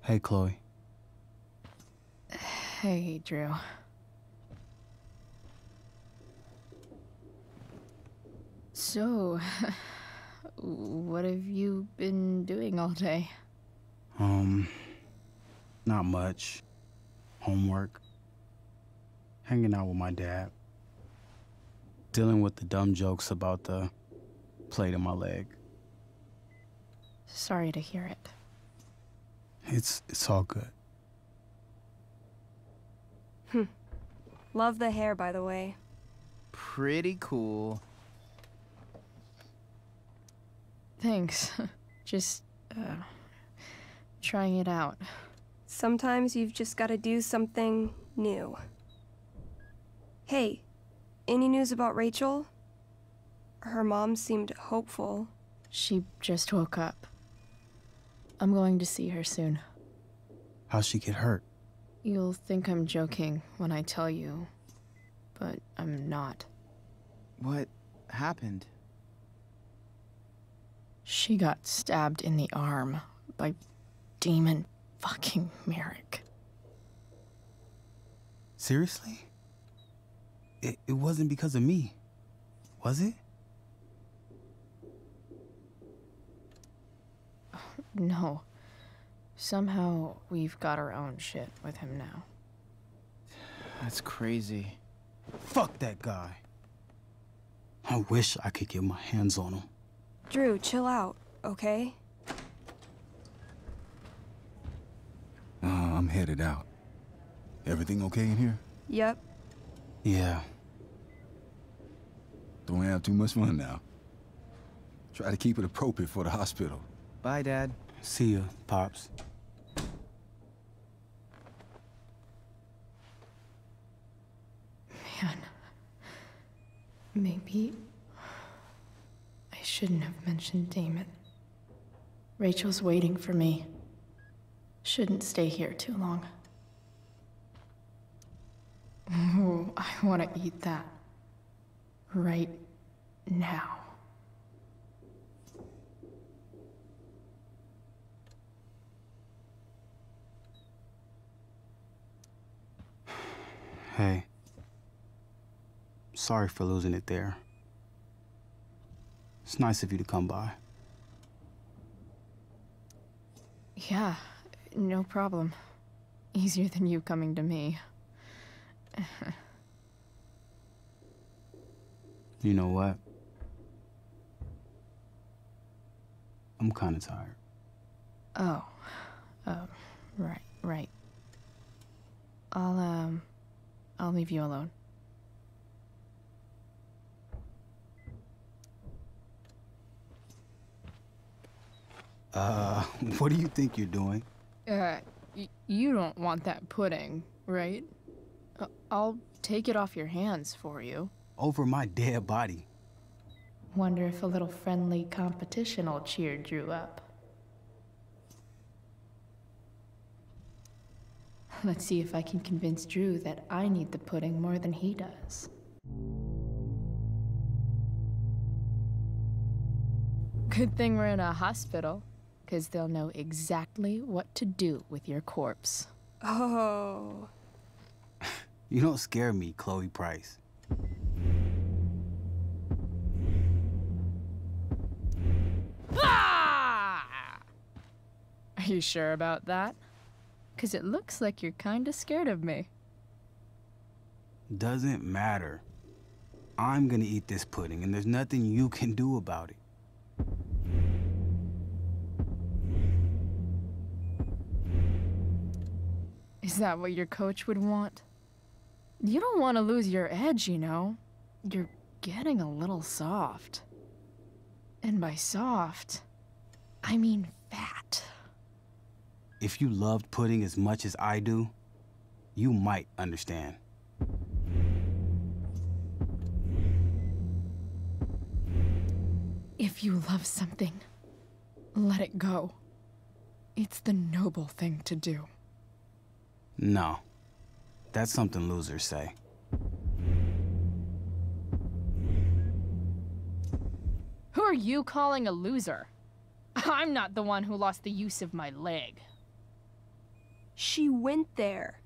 Hey, Chloe.
Hey, Drew. So, what have you been doing all day?
Not much. Homework. Hanging out with my dad. Dealing with the dumb jokes about the plate in my leg.
Sorry to hear it.
It's all good.
Love the hair, by the way.
Pretty cool.
Thanks. Just, trying it out.
Sometimes you've just gotta do something new. Hey, any news about Rachel? Her mom seemed hopeful.
She just woke up. I'm going to see her soon.
How'd she get hurt?
You'll think I'm joking when I tell you, but I'm not.
What happened?
She got stabbed in the arm by Demon fucking Merrick.
Seriously? It wasn't because of me, was it?
No. Somehow we've got our own shit with him now.
That's crazy.
Fuck that guy. I wish I could get my hands on him.
Drew, chill out, okay?
I'm headed out. Everything okay in here?
Yep.
Yeah.
Don't have too much fun now. Try to keep it appropriate for the hospital.
Bye, Dad.
See ya, Pops.
Man. Maybe I shouldn't have mentioned Damon. Rachel's waiting for me. Shouldn't stay here too long. Ooh, I want to eat that. Right now.
Hey. Sorry for losing it there. It's nice of you to come by.
Yeah, no problem. Easier than you coming to me.
You know what? I'm kind of tired.
Oh. Right. I'll leave you alone.
What do you think you're doing?
You don't want that pudding, right? I'll take it off your hands for you.
Over my dead body.
Wonder if a little friendly competition will cheer Drew up. Let's see if I can convince Drew that I need the pudding more than he does. Good thing we're in a hospital, because they'll know exactly what to do with your corpse.
Oh.
You don't scare me, Chloe Price.
Ah! Are you sure about that? Because it looks like you're kinda scared of me.
Doesn't matter. I'm gonna eat this pudding, and there's nothing you can do about it.
Is that what your coach would want? You don't want to lose your edge, you know. You're getting a little soft. And by soft, I mean fat.
If you loved pudding as much as I do, you might understand.
If you love something, let it go. It's the noble thing to do.
No, that's something losers say.
Who are you calling a loser? I'm not the one who lost the use of my leg.
She went there.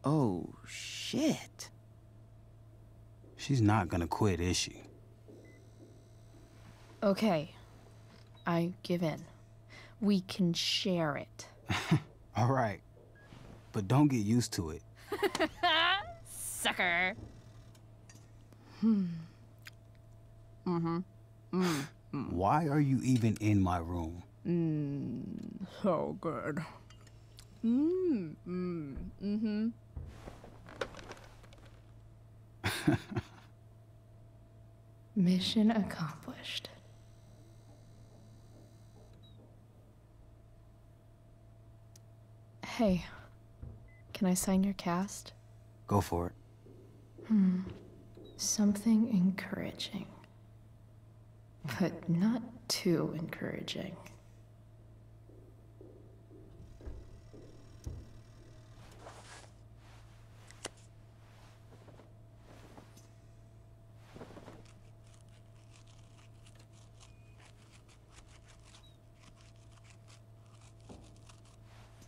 Oh, shit.
She's not gonna quit, is she?
Okay, I give in. We can share it.
All right, but don't get used to it.
Sucker.
Why are you even in my room?
So good. Mission accomplished. Hey, can I sign your cast?
Go for it.
Something encouraging. But not too encouraging.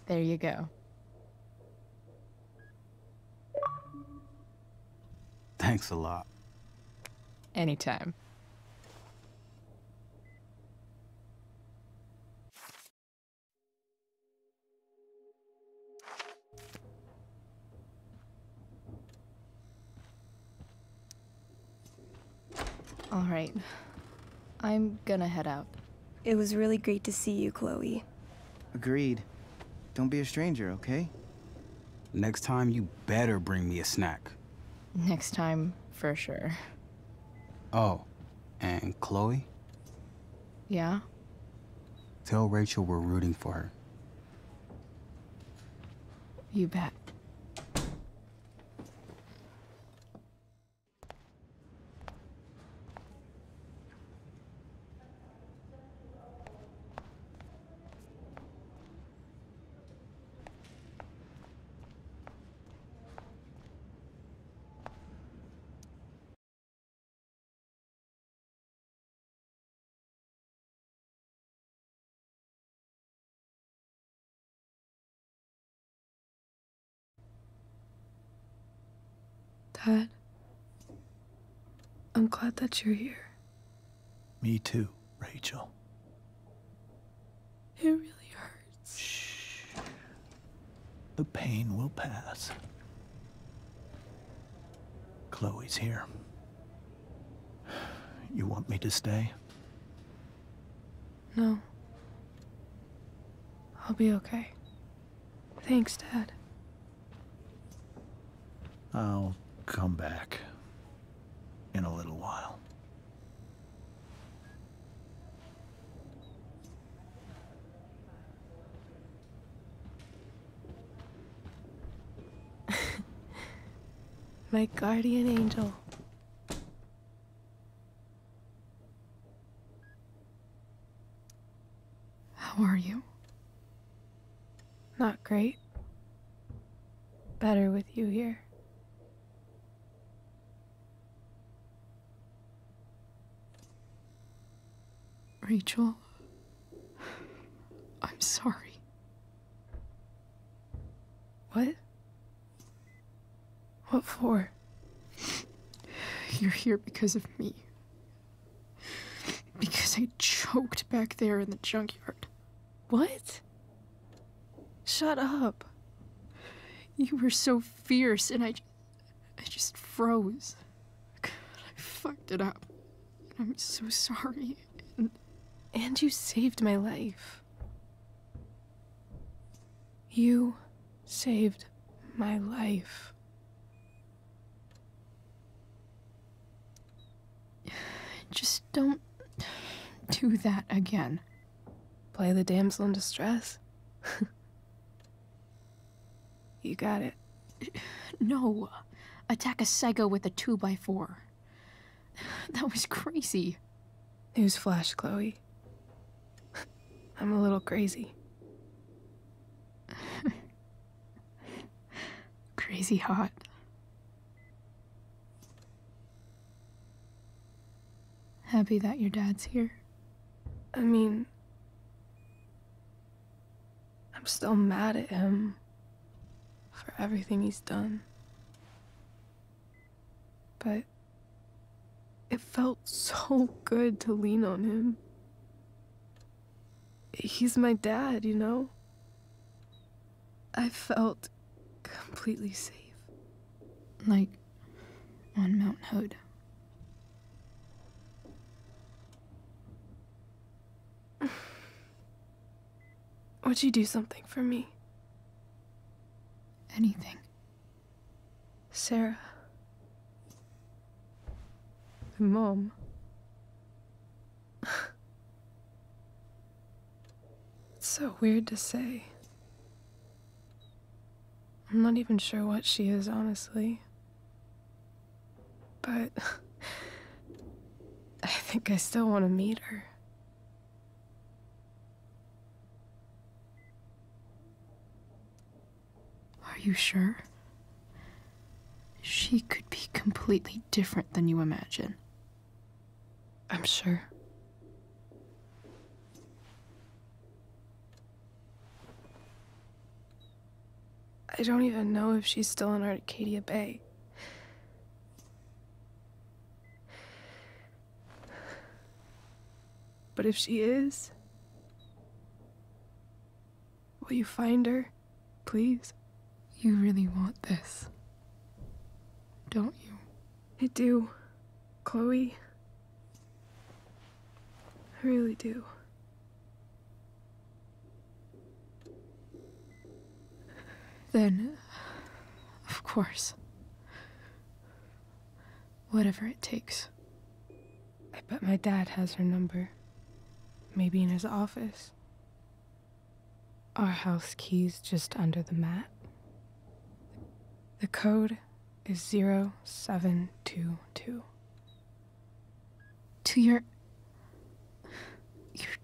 There you go.
Thanks a lot.
Anytime. All right. I'm gonna head out.
It was really great to see you, Chloe.
Agreed. Don't be a stranger, okay?
Next time, you better bring me a snack.
Next time, for sure.
Oh, and Chloe?
Yeah?
Tell Rachel we're rooting for her.
You bet.
Dad, I'm glad that you're here.
Me too, Rachel.
It really hurts.
Shh. The pain will pass. Chloe's here. You want me to stay?
No. I'll be okay. Thanks, Dad.
I'll come back in a little while.
My guardian angel.
How are you?
Not great. Better with you here.
Rachel, I'm sorry.
What? What for?
You're here because of me. Because I choked back there in the junkyard.
What? Shut up.
You were so fierce and I just froze. I
fucked it up. I'm so sorry. And you saved my life. You saved my life. Just don't do that again. Play the damsel in distress? You got it.
No. Attack a psycho with a 2x4. That was crazy.
Newsflash, Chloe. I'm a little crazy.
Crazy hot. Happy that your dad's here?
I mean, I'm still mad at him for everything he's done. But it felt so good to lean on him. He's my dad, you know? I felt completely safe.
Like on Mount Hood.
Would you do something for me?
Anything.
Sarah. My mom. It's so weird to say. I'm not even sure what she is, honestly. But I think I still want to meet her.
Are you sure? She could be completely different than you imagine.
I'm sure. I don't even know if she's still in Arcadia Bay. But if she is, will you find her, please?
You really want this, don't you?
I do, Chloe. I really do.
Then, of course. Whatever it takes.
I bet my dad has her number. Maybe in his office. Our house key's just under the mat. The code is 0722.
To your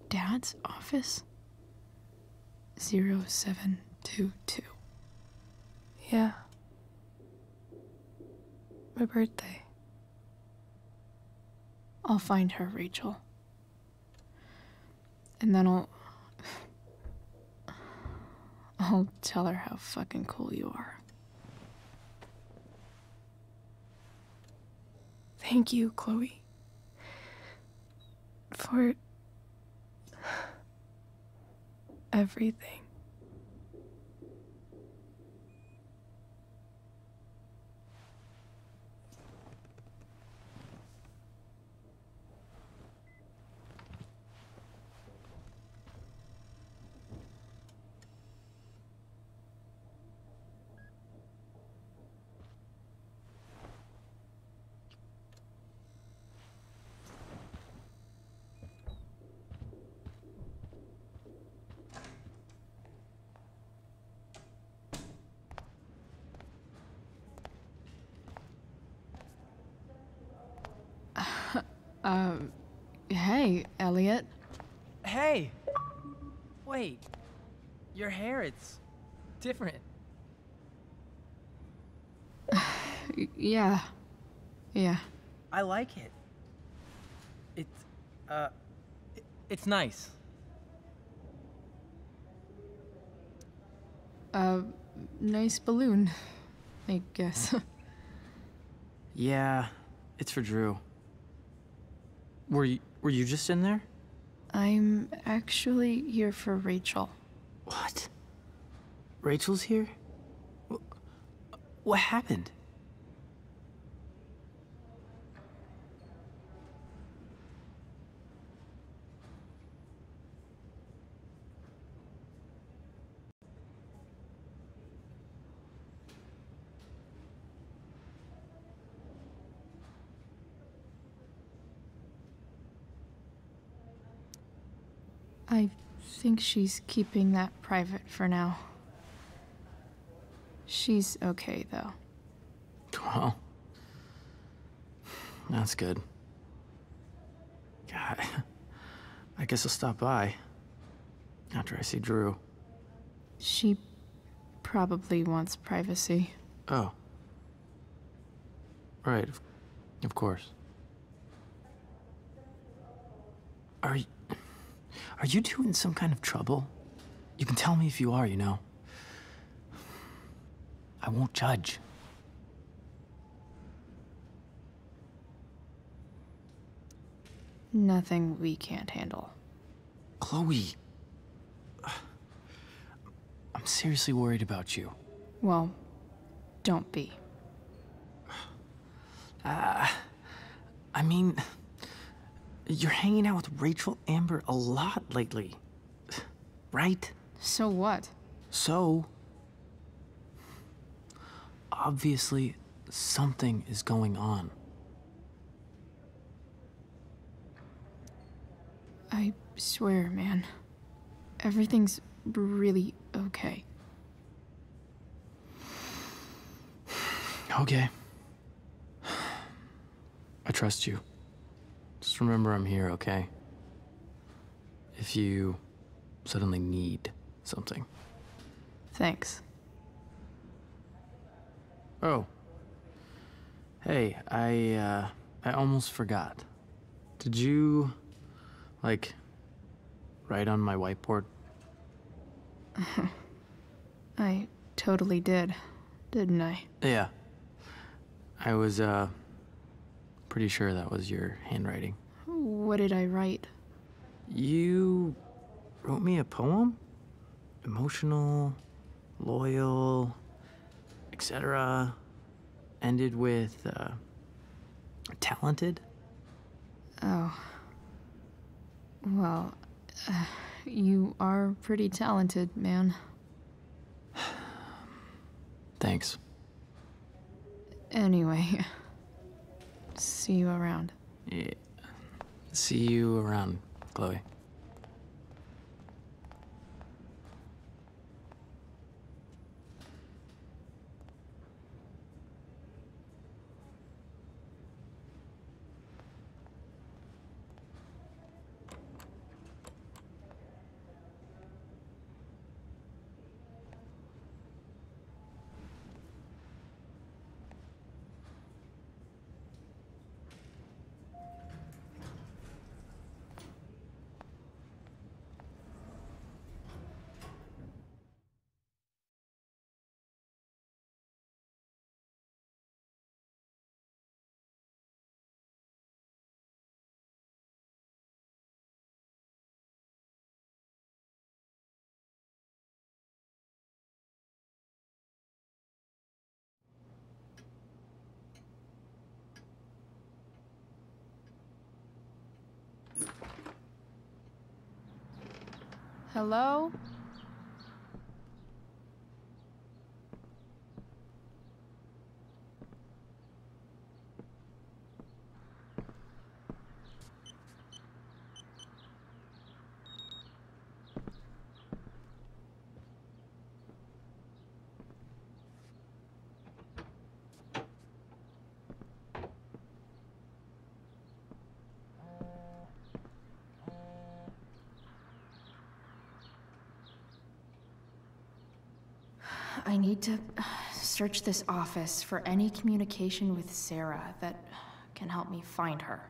dad's office? 0722.
Yeah. My birthday.
I'll find her, Rachel. And then I'll tell her how fucking cool you are.
Thank you, Chloe. For everything.
Hey, Elliot.
Hey! Wait. Your hair, it's different.
Yeah.
I like it. It's nice.
Nice balloon, I guess.
Yeah, it's for Drew. Were you just in there?
I'm actually here for Rachel.
What? Rachel's here? What happened?
I think she's keeping that private for now. She's okay, though.
Well, that's good. God, I guess I'll stop by after I see Drew.
She probably wants privacy.
Oh. Right, of course. Are you two in some kind of trouble? You can tell me if you are, you know. I won't judge.
Nothing we can't handle.
Chloe. I'm seriously worried about you.
Well, don't be.
I mean, you're hanging out with Rachel Amber a lot lately, right?
So what?
So, obviously, something is going on.
I swear, man. Everything's really okay.
Okay. I trust you. Just remember I'm here, okay? If you suddenly need something.
Thanks.
Oh. Hey, I almost forgot. Did you, like, write on my whiteboard?
I totally did, didn't I?
Yeah. I was, pretty sure that was your handwriting.
What did I write?
You wrote me a poem? Emotional, loyal, etc. Ended with, talented?
Oh. Well, you are pretty talented, man.
Thanks.
Anyway, see you around.
Yeah. See you around, Chloe.
Hello? I need to search this office for any communication with Sarah that can help me find her.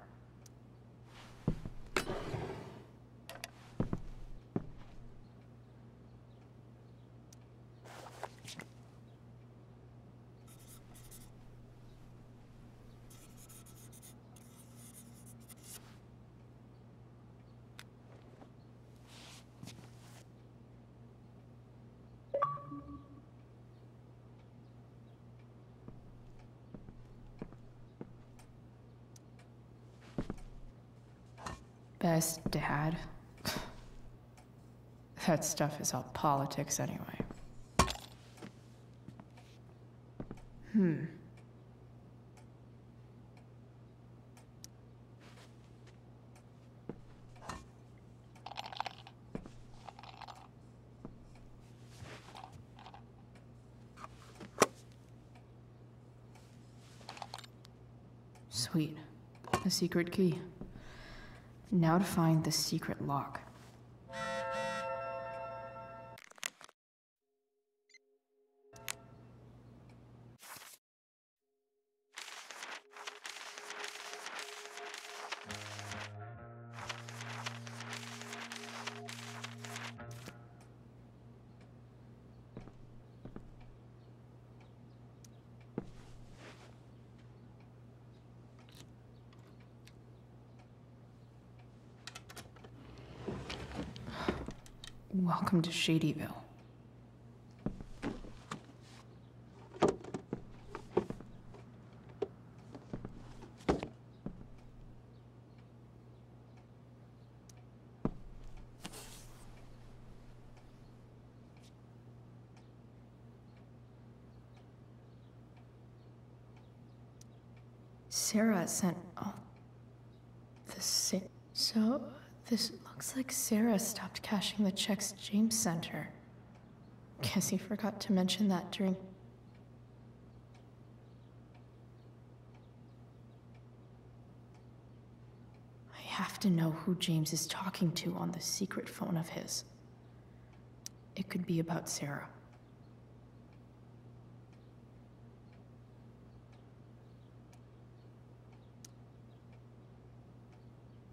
Best dad. That stuff is all politics anyway. Sweet. The secret key. Now to find the secret lock. Welcome to Shadyville. Sarah sent all this. So, this looks like Sarah stopped cashing the checks James sent her. Guess he forgot to mention that during. I have to know who James is talking to on the secret phone of his. It could be about Sarah.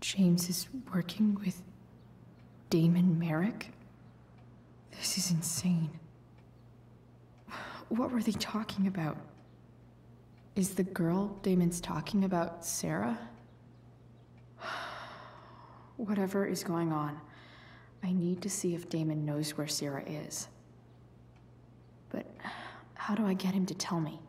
James is working with Damon Merrick? This is insane. What were they talking about? Is the girl Damon's talking about Sarah? Whatever is going on, I need to see if Damon knows where Sarah is. But how do I get him to tell me?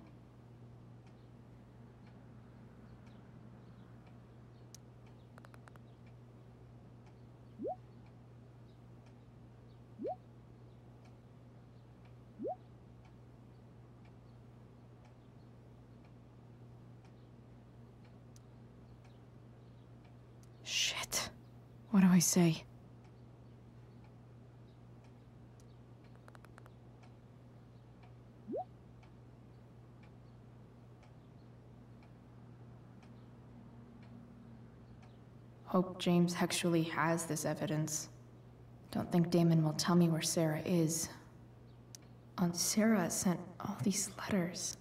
Shit. What do I say? Hope James actually has this evidence. Don't think Damon will tell me where Sarah is. Aunt Sarah sent all these letters.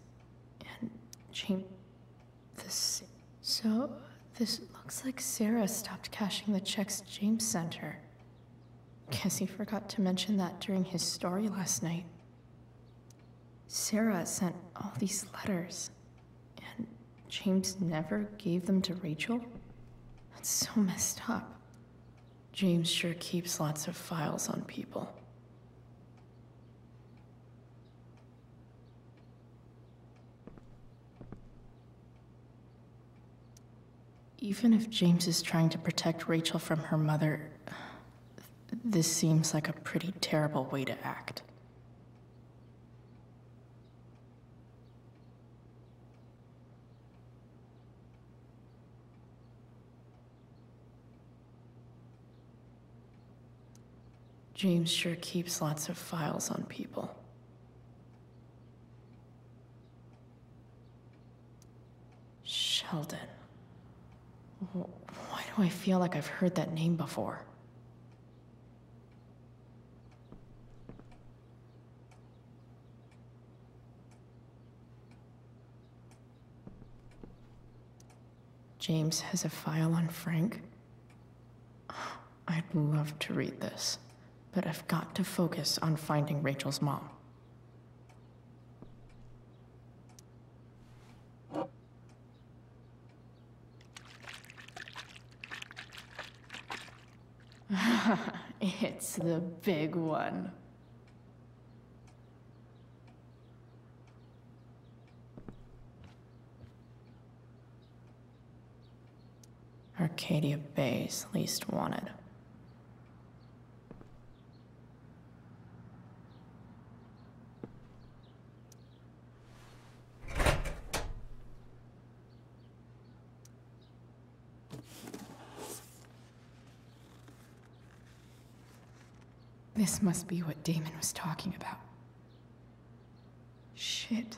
And James... This looks like Sarah stopped cashing the checks James sent her. Guess he forgot to mention that during his story last night. Sarah sent all these letters, and James never gave them to Rachel? That's so messed up. James sure keeps lots of files on people. Even if James is trying to protect Rachel from her mother, this seems like a pretty terrible way to act. James sure keeps lots of files on people. Sheldon. Why do I feel like I've heard that name before? James has a file on Frank? I'd love to read this, but I've got to focus on finding Rachel's mom. It's the big one. Arcadia Bay's least wanted. This must be what Damon was talking about. Shit.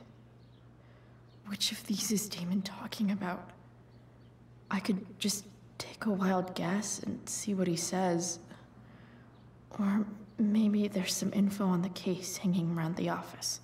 Which of these is Damon talking about? I could just take a wild guess and see what he says. Or maybe there's some info on the case hanging around the office.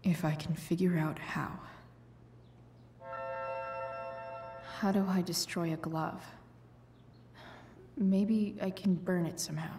If I can figure out how. How do I destroy a glove? Maybe I can burn it somehow.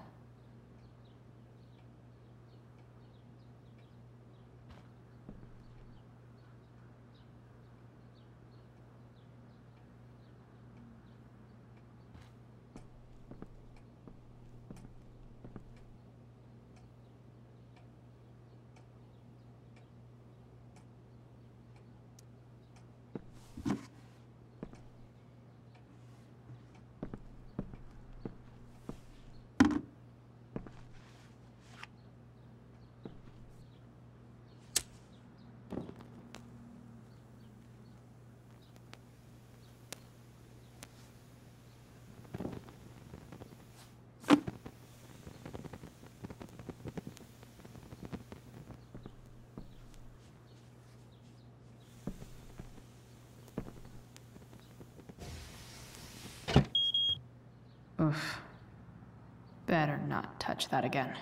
Oof. Better not touch that again.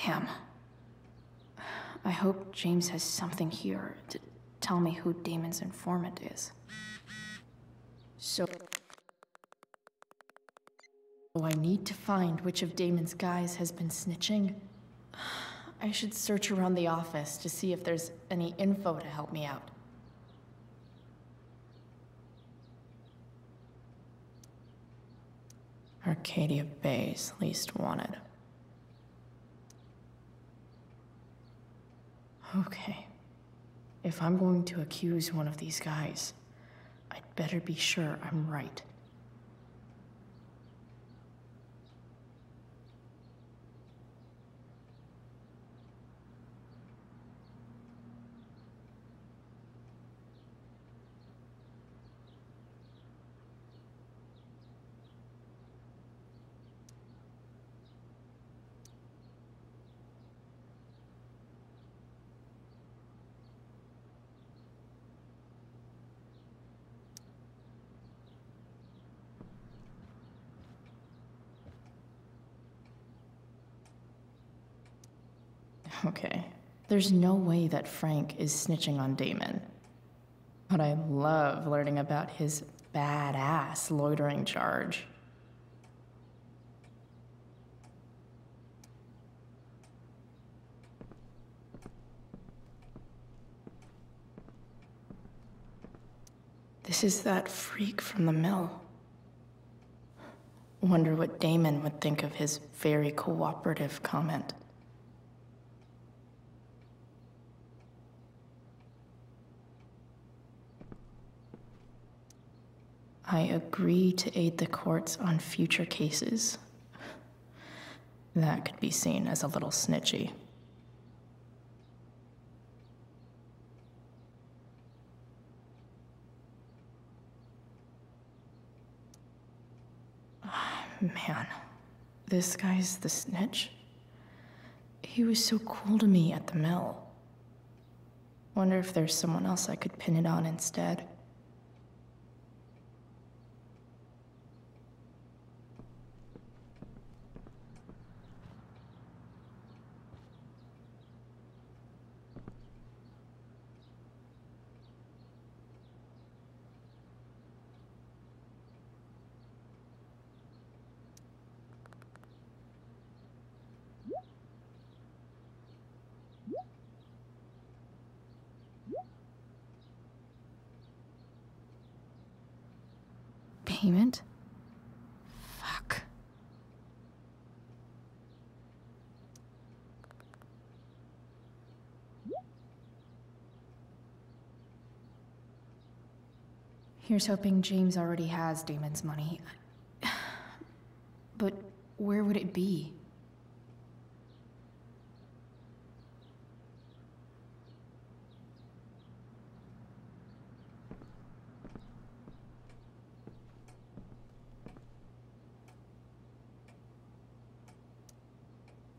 Damn. I hope James has something here to tell me who Damon's informant is. So I need to find which of Damon's guys has been snitching. I should search around the office to see if there's any info to help me out. Arcadia Bay's least wanted. Okay. If I'm going to accuse one of these guys, I'd better be sure I'm right. Okay. There's no way that Frank is snitching on Damon. But I love learning about his badass loitering charge. This is that freak from the mill. Wonder what Damon would think of his very cooperative comment. I agree to aid the courts on future cases. That could be seen as a little snitchy. Man, this guy's the snitch? He was so cool to me at the mill. Wonder if there's someone else I could pin it on instead. Payment? Fuck. Here's hoping James already has Damon's money. But where would it be?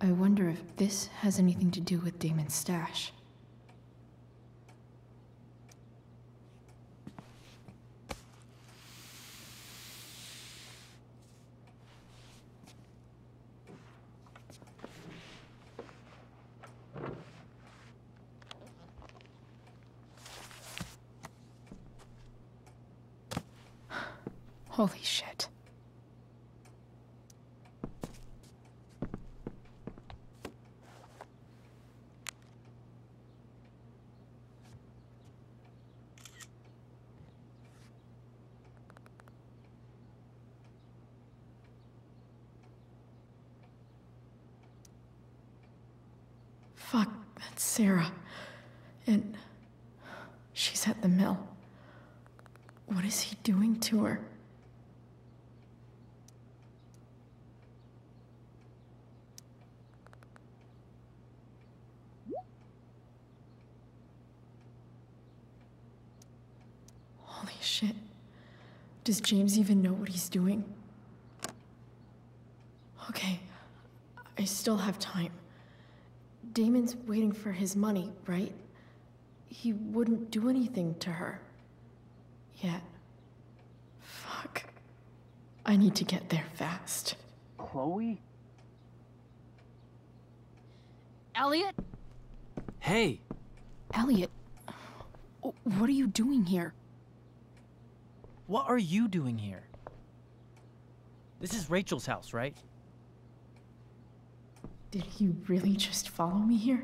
I wonder if this has anything to do with Damon's stash. Holy shit. Fuck, that's Sarah. And she's at the mill. What is he doing to her? Holy shit. Does James even know what he's doing? Okay, I still have time. Damon's waiting for his money, right? He wouldn't do anything to her. Yet. Fuck. I need to get there fast.
Chloe?
Elliot?
Hey!
Elliot, what are you doing here?
What are you doing here? This is Rachel's house, right?
Did he really just follow me here?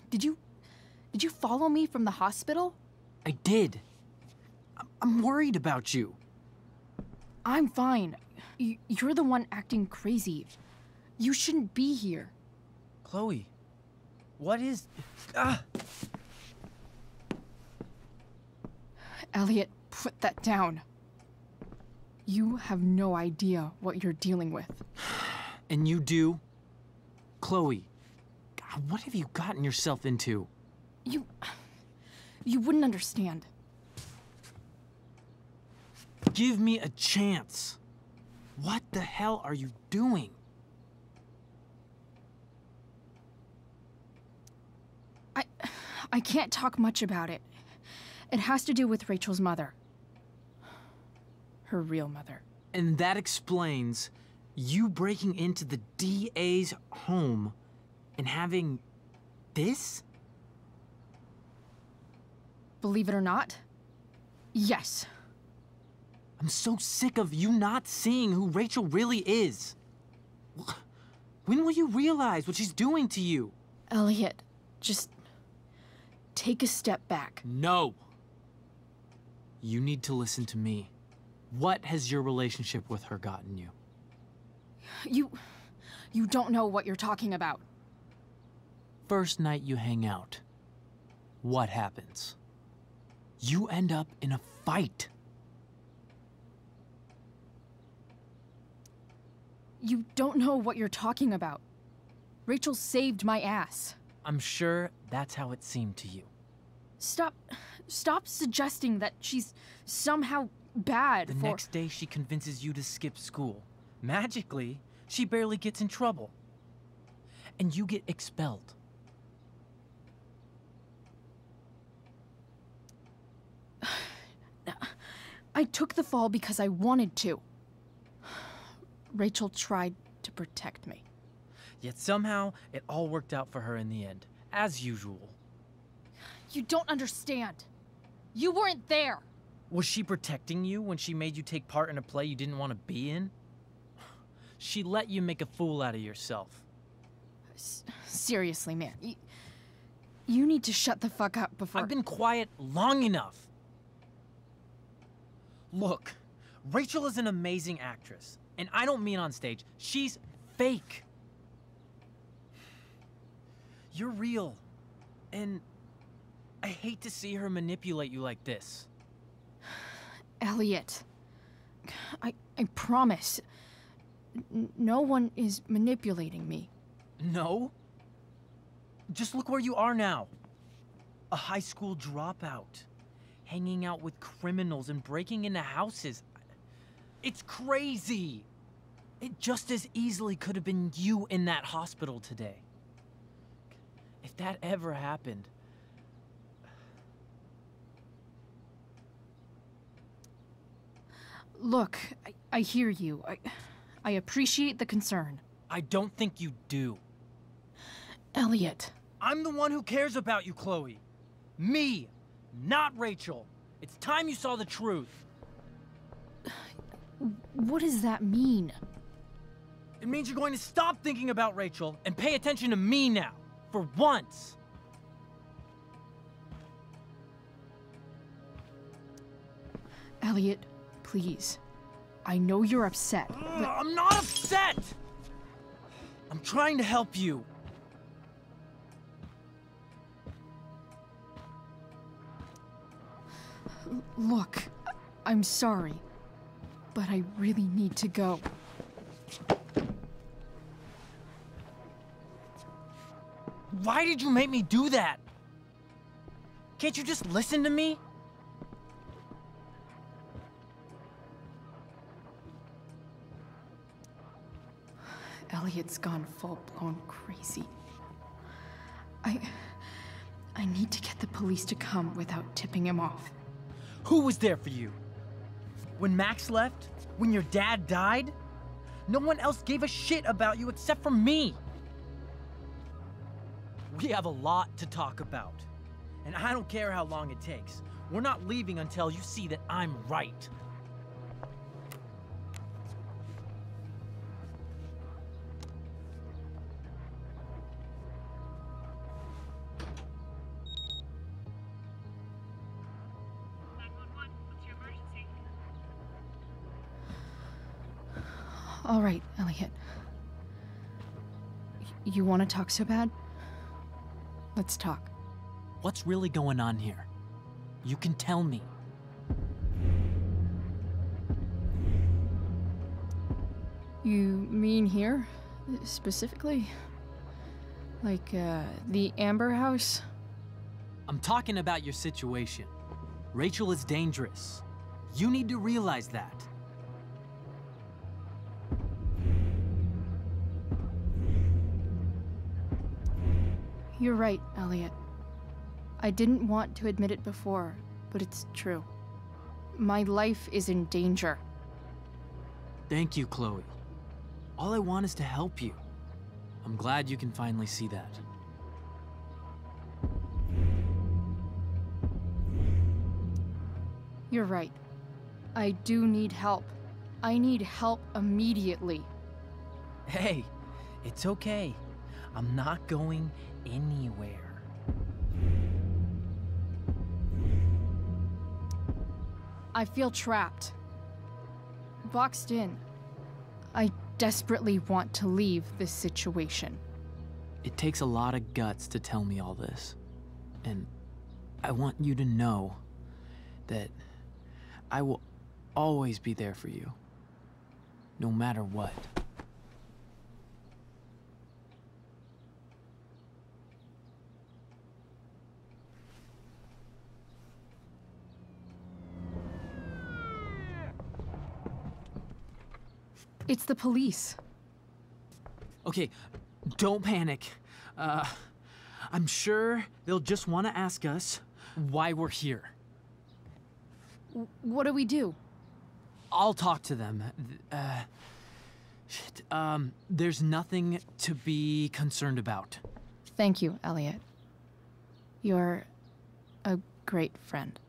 Did you follow me from the hospital?
I did. I'm worried about you.
I'm fine. You're the one acting crazy. You shouldn't be here.
Chloe, what is... Ah!
Elliot, put that down. You have no idea what you're dealing with.
And you do? Chloe, God, what have you gotten yourself into?
You wouldn't understand.
Give me a chance. What the hell are you doing?
I can't talk much about it. It has to do with Rachel's mother. Her real mother.
And that explains you breaking into the DA's home and having this?
Believe it or not, yes.
I'm so sick of you not seeing who Rachel really is. When will you realize what she's doing to you?
Elliot, just take a step back.
No. You need to listen to me. What has your relationship with her gotten you?
You don't know what you're talking about.
First night you hang out, what happens? You end up in a fight.
You don't know what you're talking about. Rachel saved my ass.
I'm sure that's how it seemed to you.
Stop
Stop suggesting that she's somehow bad
The
for—
next day, she convinces you to skip school. Magically, she barely gets in trouble. And you get expelled.
I took the fall because I wanted to. Rachel tried to protect me.
Yet somehow, it all worked out for her in the end, as usual.
You don't understand. You weren't there.
Was she protecting you when she made you take part in a play you didn't want to be in? She let you make a fool out of yourself.
Seriously, man. You need to shut the fuck up before—
I've been quiet long enough. Look, Rachel is an amazing actress. And I don't mean on stage. She's fake. You're real. And I hate to see her manipulate you like this.
Elliot, I promise. No one is manipulating me.
No? Just look where you are now. A high school dropout. Hanging out with criminals and breaking into houses. It's crazy. It just as easily could have been you in that hospital today. If that ever happened...
Look, I hear you. I appreciate the concern.
I don't think you do.
Elliot.
I'm the one who cares about you, Chloe. Me, not Rachel. It's time you saw the truth.
What does that mean?
It means you're going to stop thinking about Rachel and pay attention to me now, for once.
Elliot, please. I know you're upset, but—
I'm not upset! I'm trying to help you.
Look, I'm sorry, but I really need to go.
Why did you make me do that? Can't you just listen to me?
Elliot's gone full-blown crazy. I need to get the police to come without tipping him off.
Who was there for you? When Max left? When your dad died? No one else gave a shit about you except for me. We have a lot to talk about. And I don't care how long it takes. We're not leaving until you see that I'm right.
All right, Elliot. You want to talk so bad? Let's talk.
What's really going on here? You can tell me.
You mean here? Specifically? Like, the Amber House?
I'm talking about your situation. Rachel is dangerous. You need to realize that.
You're right, Elliot. I didn't want to admit it before, but it's true. My life is in danger.
Thank you, Chloe. All I want is to help you. I'm glad you can finally see that.
You're right. I do need help. I need help immediately.
Hey, it's okay. I'm not going anywhere.
I feel trapped. Boxed in. I desperately want to leave this situation.
It takes a lot of guts to tell me all this. And I want you to know that I will always be there for you, no matter what.
It's the police.
Okay, don't panic. I'm sure they'll just want to ask us why we're here.
What do we do?
I'll talk to them. There's nothing to be concerned about.
Thank you, Elliot. You're a great friend.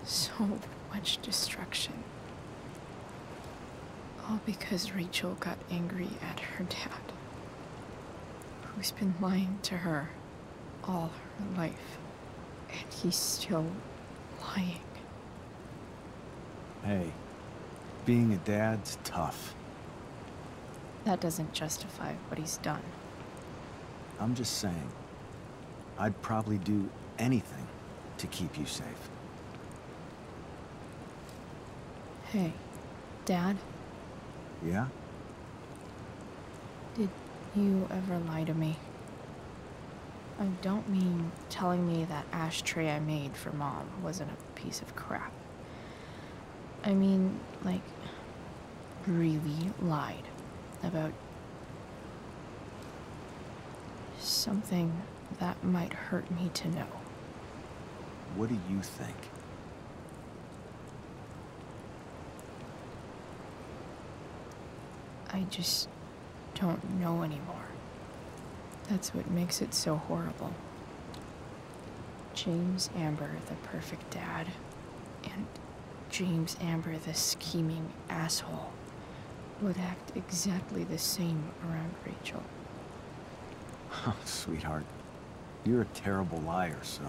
So much destruction. All because Rachel got angry at her dad, who's been lying to her all her life. And he's still lying.
Hey, being a dad's tough.
That doesn't justify what he's done.
I'm just saying, I'd probably do anything to keep you safe.
Hey, Dad?
Yeah?
Did you ever lie to me? I don't mean telling me that ashtray I made for Mom wasn't a piece of crap. I mean, like, really lied about something that might hurt me to know.
What do you think?
I just don't know anymore. That's what makes it so horrible. James Amber, the perfect dad, and James Amber, the scheming asshole, would act exactly the same around Rachel.
Oh, sweetheart. You're a terrible liar, so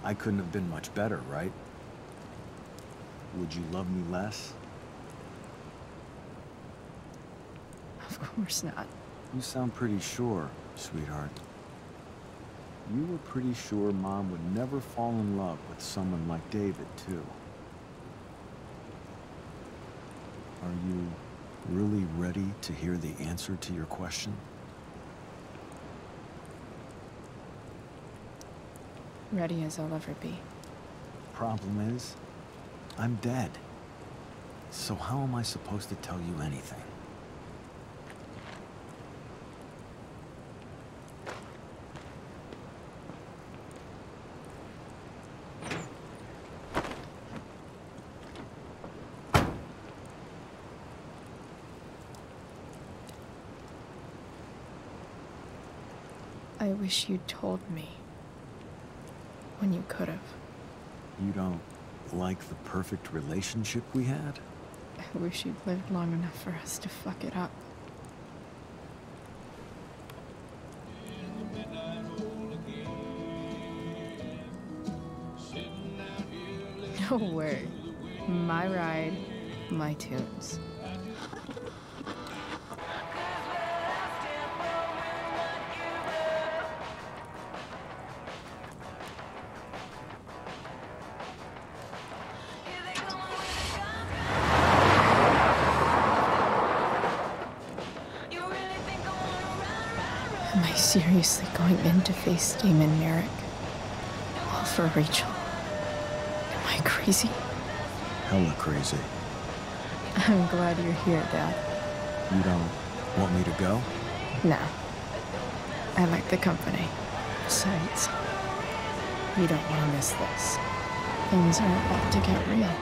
I couldn't have been much better, right? Would you love me less?
Of course not.
You sound pretty sure, sweetheart. You were pretty sure Mom would never fall in love with someone like David, too. Are you really ready to hear the answer to your question?
Ready as I'll ever be.
Problem is, I'm dead. So how am I supposed to tell you anything?
I wish you'd told me. When you could have.
You don't like the perfect relationship we had?
I wish you'd lived long enough for us to fuck it up. No way. My ride, my tunes. Am I seriously going in to face Damon Merrick? for Rachel. Am I crazy?
Hella crazy.
I'm glad you're here, Dad.
You don't want me to go?
No. I like the company. Besides, you don't want to miss this. Things are about to get real.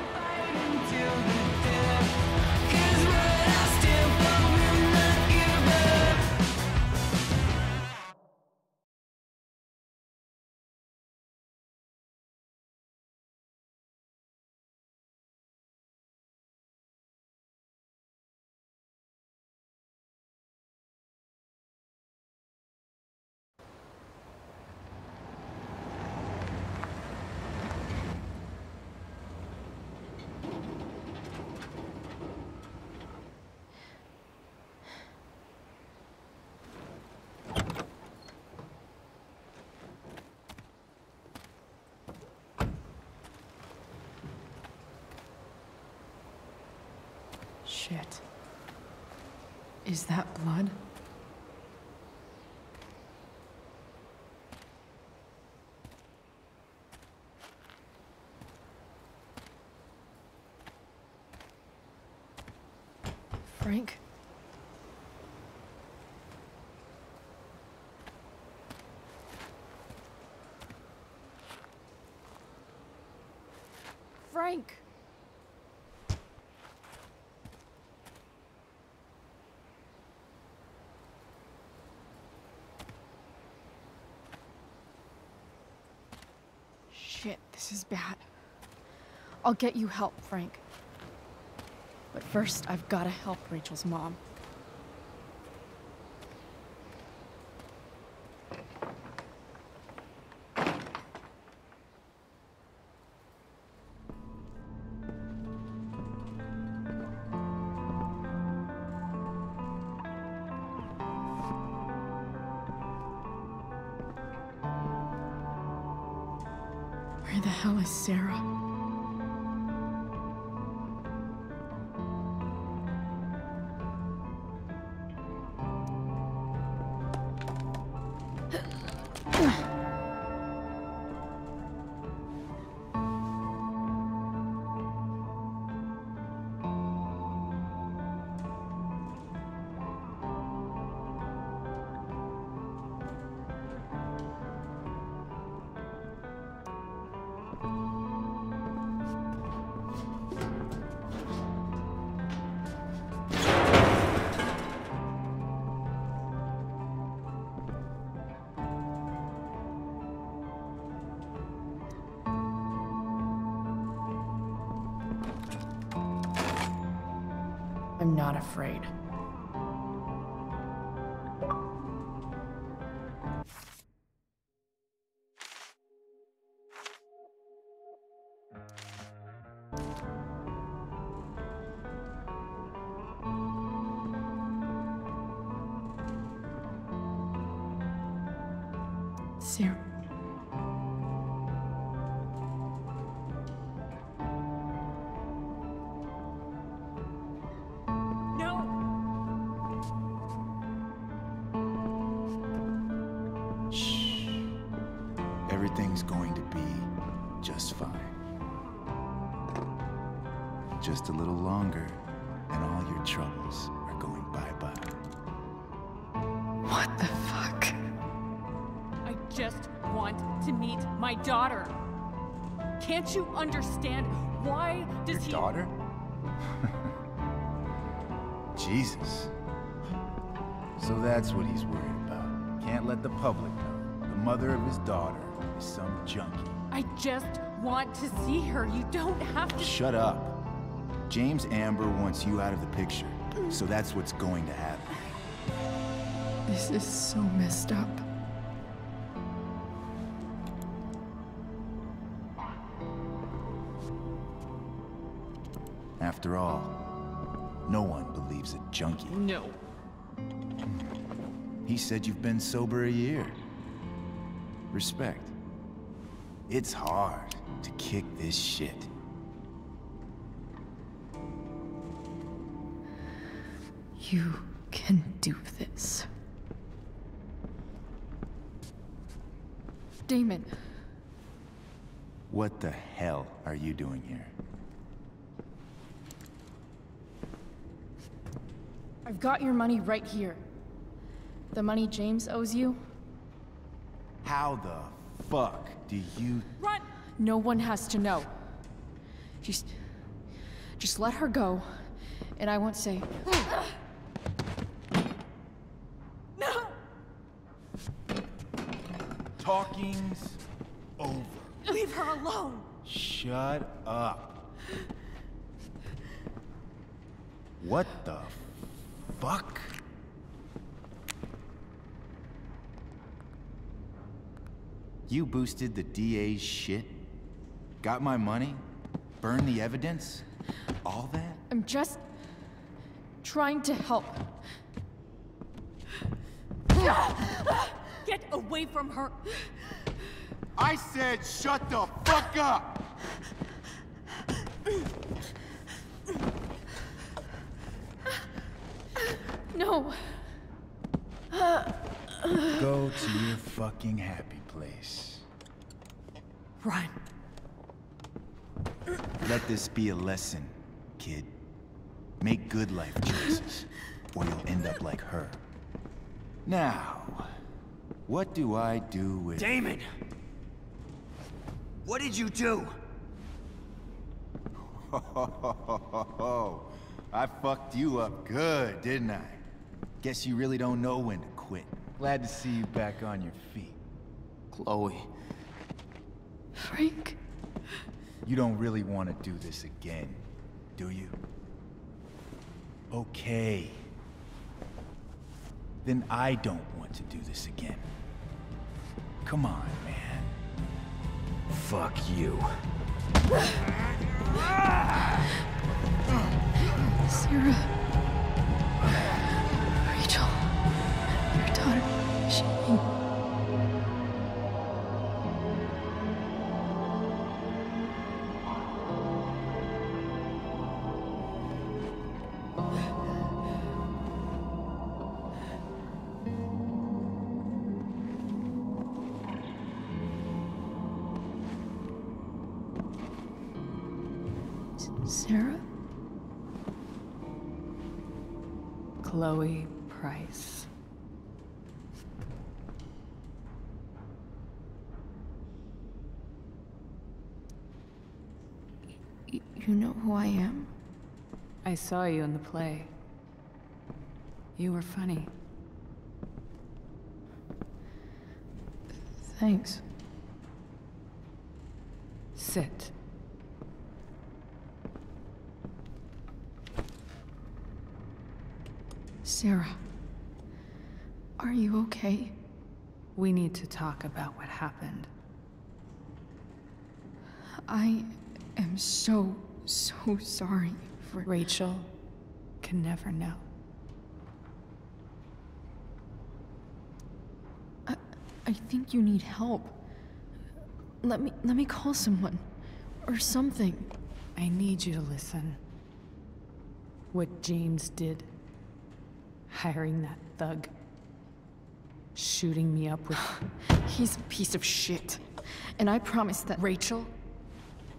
Shit. Is that blood? Frank? Frank! Shit, this is bad. I'll get you help, Frank. But first, I've gotta help Rachel's mom. Where the hell is Sarah? I'm not afraid. Sarah.
Everything's going to be just fine. Just a little longer, and all your troubles are going bye-bye.
What the fuck?
I just want to meet my daughter. Can't you understand? Why does he...
Your daughter? Jesus. So that's what he's worried about. Can't let the public know. The mother of his daughter is some junkie.
I just want to see her. You don't have to...
Shut up. James Amber wants you out of the picture, so that's what's going to happen.
This is so messed up.
After all, no one believes a junkie.
No.
He said you've been sober a year. Respect. It's hard to kick this shit.
You can do this.
Damon.
What the hell are you doing here?
I've got your money right here. The money James owes you.
How the fuck do you...
Run! No one has to know. Just let her go, and I won't say...
No! Talking's over.
Leave her alone!
Shut up. What the fuck? You boosted the DA's shit? Got my money? Burned the evidence? All that?
I'm just trying to help.
Get away from her!
I said shut the fuck up!
No.
Go to your fucking happy place.
Run.
Let this be a lesson, kid. Make good life choices, or you'll end up like her. Now, what do I do with...
Damon! What did you do?
I fucked you up good, didn't I? Guess you really don't know when to quit. Glad to see you back on your feet.
Chloe.
Frank?
You don't really want to do this again, do you? Okay. Then I don't want to do this again. Come on, man. Fuck you.
Sarah. Rachel. Your daughter. She... Sarah?
Chloe Price.
You know who I am?
I saw you in the play. You were funny.
Thanks.
Sit.
Sarah, are you okay?
We need to talk about what happened.
I am so sorry for...
Rachel can never know.
I think you need help. Let me call someone. Or something.
I need you to listen. What James did. Hiring that thug. Shooting me up with...
He's a piece of shit. And I promise that...
Rachel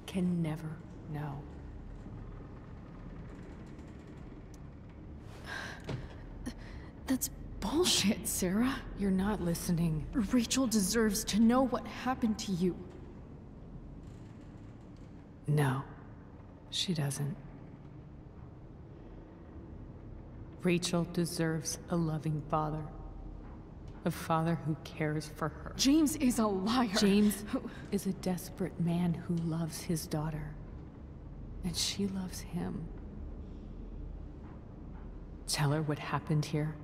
can never know.
That's bullshit, Sarah.
You're not listening.
Rachel deserves to know what happened to you.
No, she doesn't. Rachel deserves a loving father. A father who cares for her.
James is a liar.
James is a desperate man who loves his daughter. And she loves him. Tell her what happened here,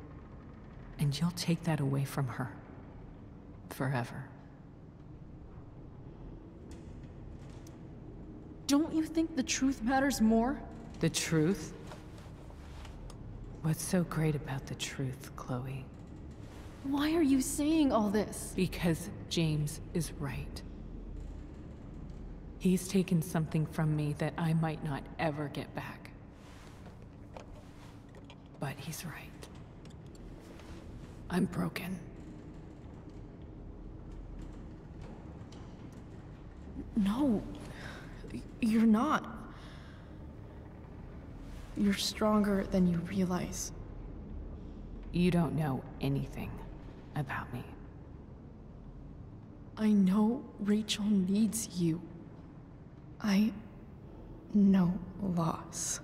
and you'll take that away from her. Forever.
Don't you think the truth matters more?
The truth? What's so great about the truth, Chloe?
Why are you saying all this?
Because James is right. He's taken something from me that I might not ever get back. But he's right. I'm broken.
No, you're not. You're stronger than you realize.
You don't know anything about me.
I know Rachel needs you. I know loss.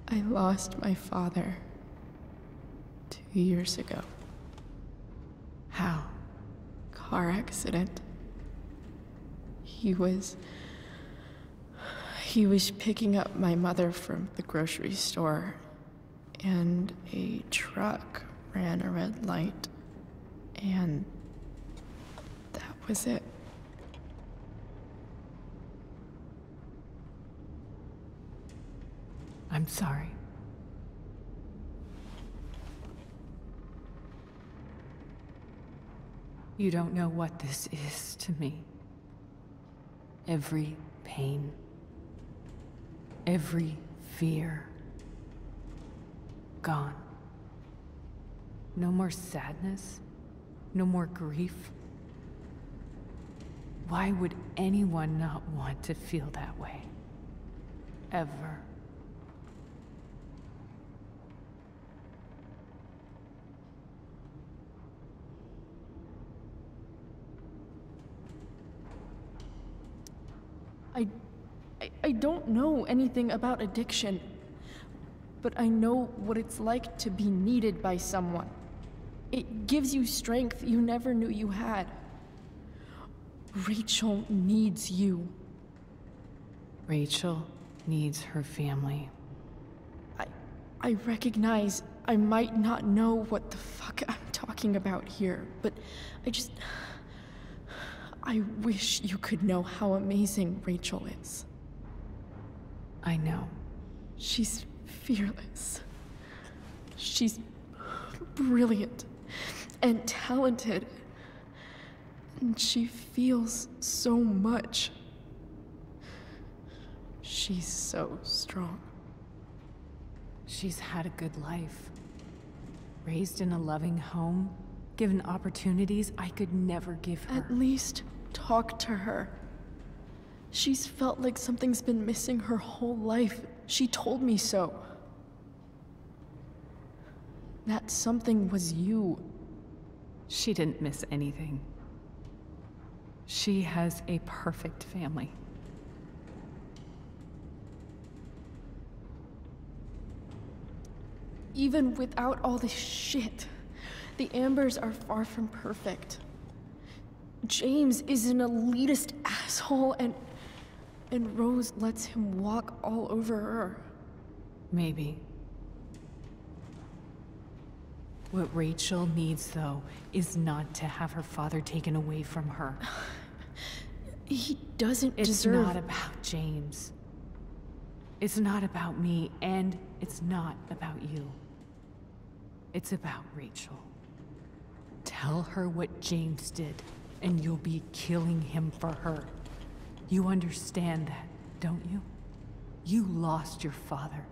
I lost my father 2 years ago.
How?
Car accident. He was picking up my mother from the grocery store, and a truck ran a red light, and that was it.
I'm sorry. You don't know what this is to me. Every pain, every fear, gone. No more sadness, no more grief. Why would anyone not want to feel that way? Ever.
I don't know anything about addiction, but I know what it's like to be needed by someone. It gives you strength you never knew you had. Rachel needs you.
Rachel needs her family.
I recognize I might not know what the fuck I'm talking about here, but I wish you could know how amazing Rachel is.
I know.
She's fearless. She's brilliant and talented. And she feels so much. She's so strong.
She's had a good life. Raised in a loving home, given opportunities I could never give her.
At least talk to her. She's felt like something's been missing her whole life. She told me so. That something was you.
She didn't miss anything. She has a perfect family.
Even without all this shit, the Ambers are far from perfect. James is an elitist asshole, and Rose lets him walk all over her.
Maybe. What Rachel needs, though, is not to have her father taken away from her.
He doesn't
It's
deserve...
not about James. It's not about me, and it's not about you. It's about Rachel. Tell her what James did, and you'll be killing him for her. You understand that, don't you? You lost your father.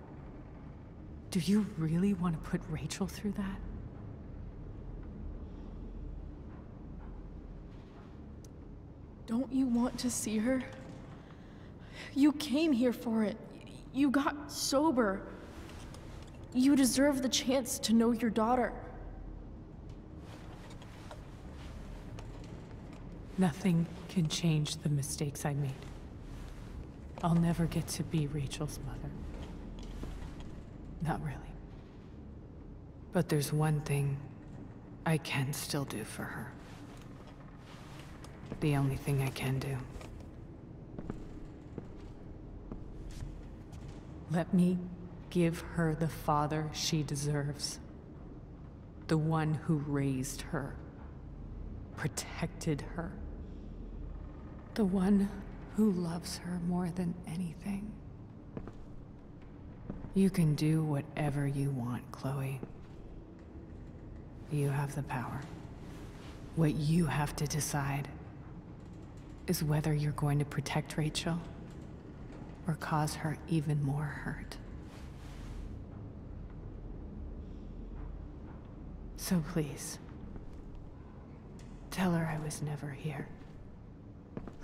Do you really want to put Rachel through that?
Don't you want to see her? You came here for it. You got sober. You deserve the chance to know your daughter.
Nothing can change the mistakes I made. I'll never get to be Rachel's mother. Not really. But there's one thing I can still do for her. The only thing I can do. Let me give her the father she deserves. The one who raised her, protected her. The one who loves her more than anything. You can do whatever you want, Chloe. You have the power. What you have to decide is whether you're going to protect Rachel or cause her even more hurt. So please, Tell her I was never here.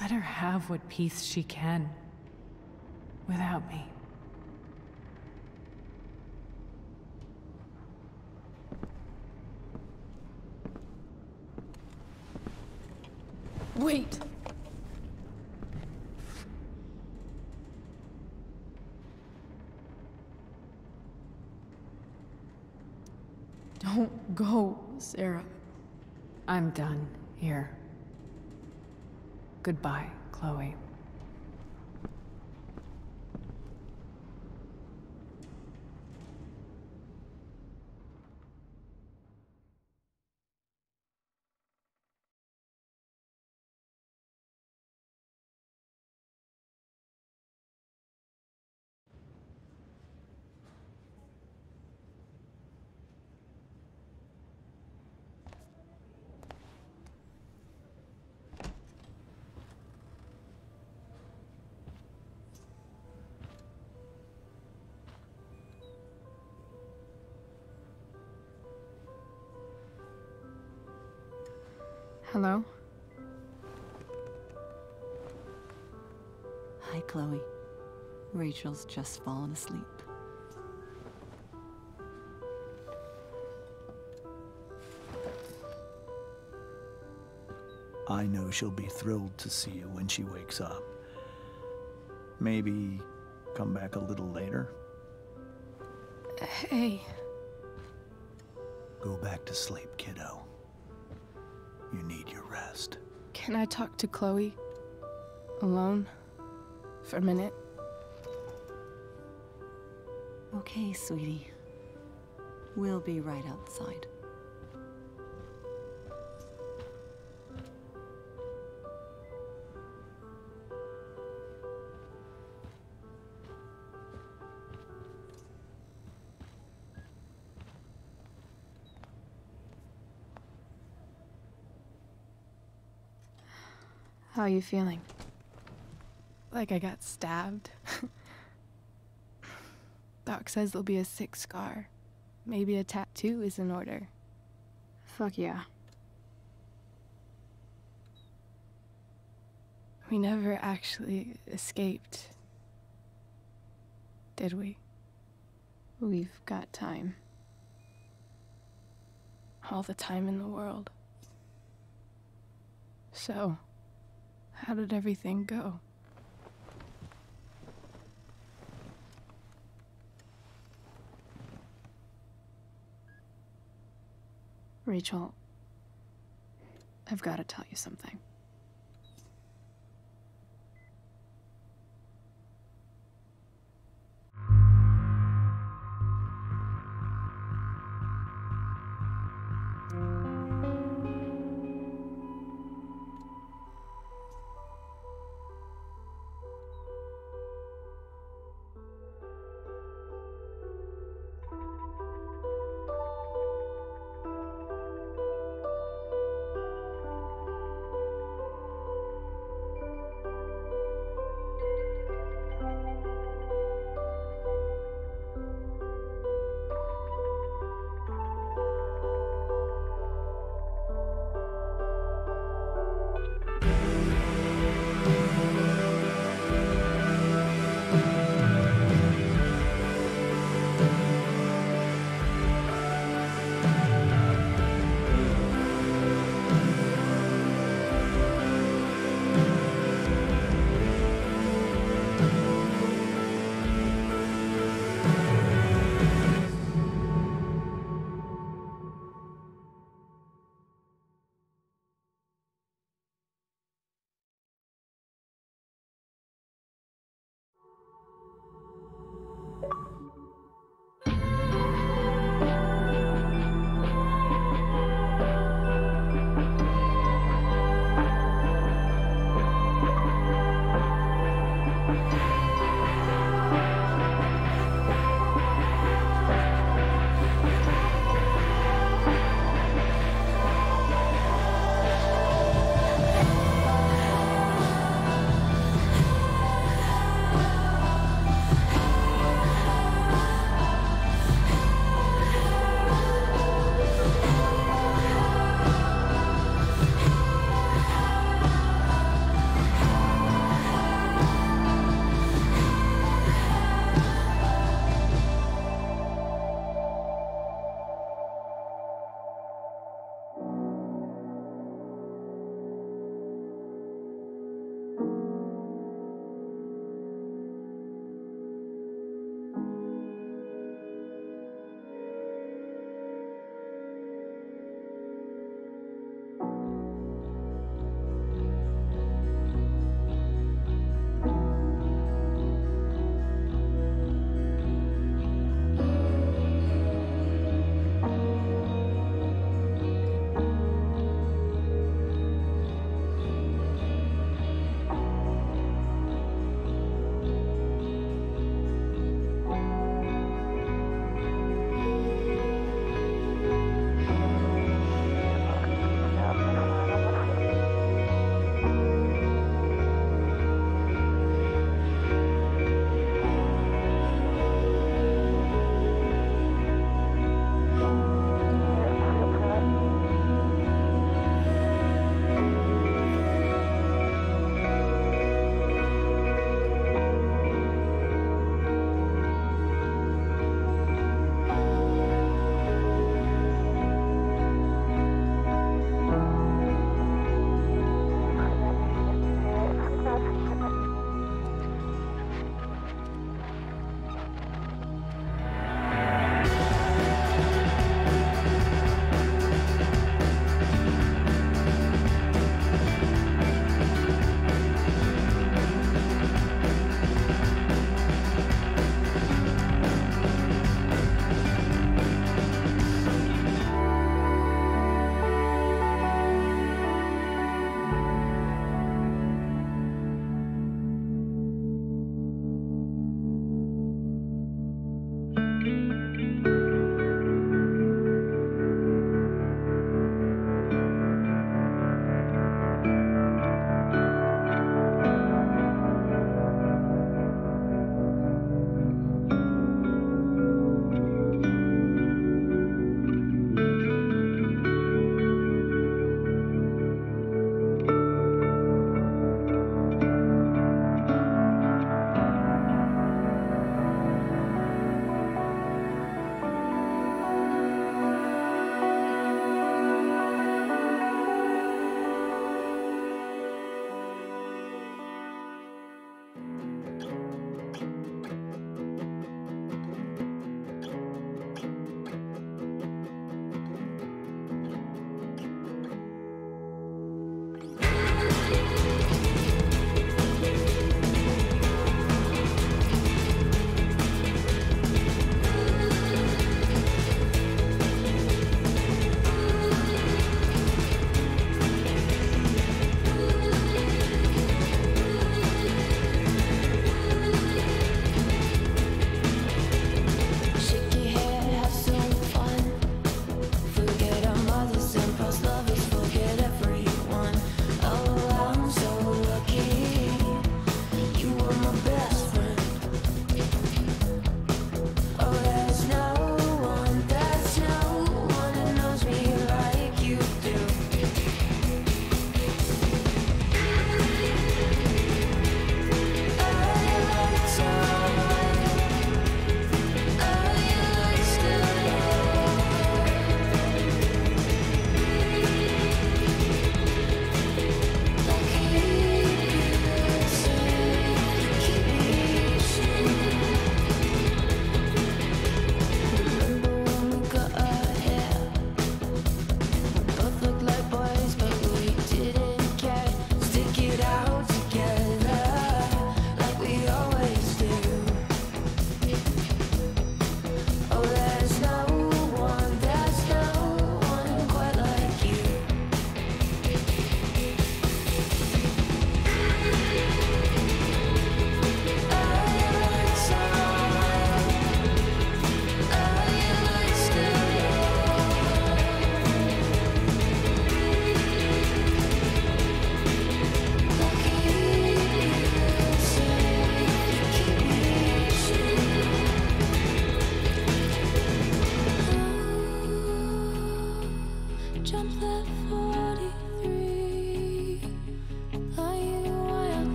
Let her have what peace she can. Without me.
Wait! Don't go, Sarah.
I'm done here. Goodbye, Chloe.
Hello?
Hi, Chloe. Rachel's just fallen asleep.
I know she'll be thrilled to see you when she wakes up. Maybe come back a little later?
Hey.
Go back to sleep, kiddo. You need your rest.
Can I talk to Chloe? Alone? For a minute?
Okay, sweetie. We'll be right outside.
How are you feeling? Like I got stabbed? Doc says there'll be a sick scar. Maybe a tattoo is in order. Fuck yeah. We never actually escaped, did we? We've got time. All the time in the world. So, how did everything go? Rachel, I've got to tell you something.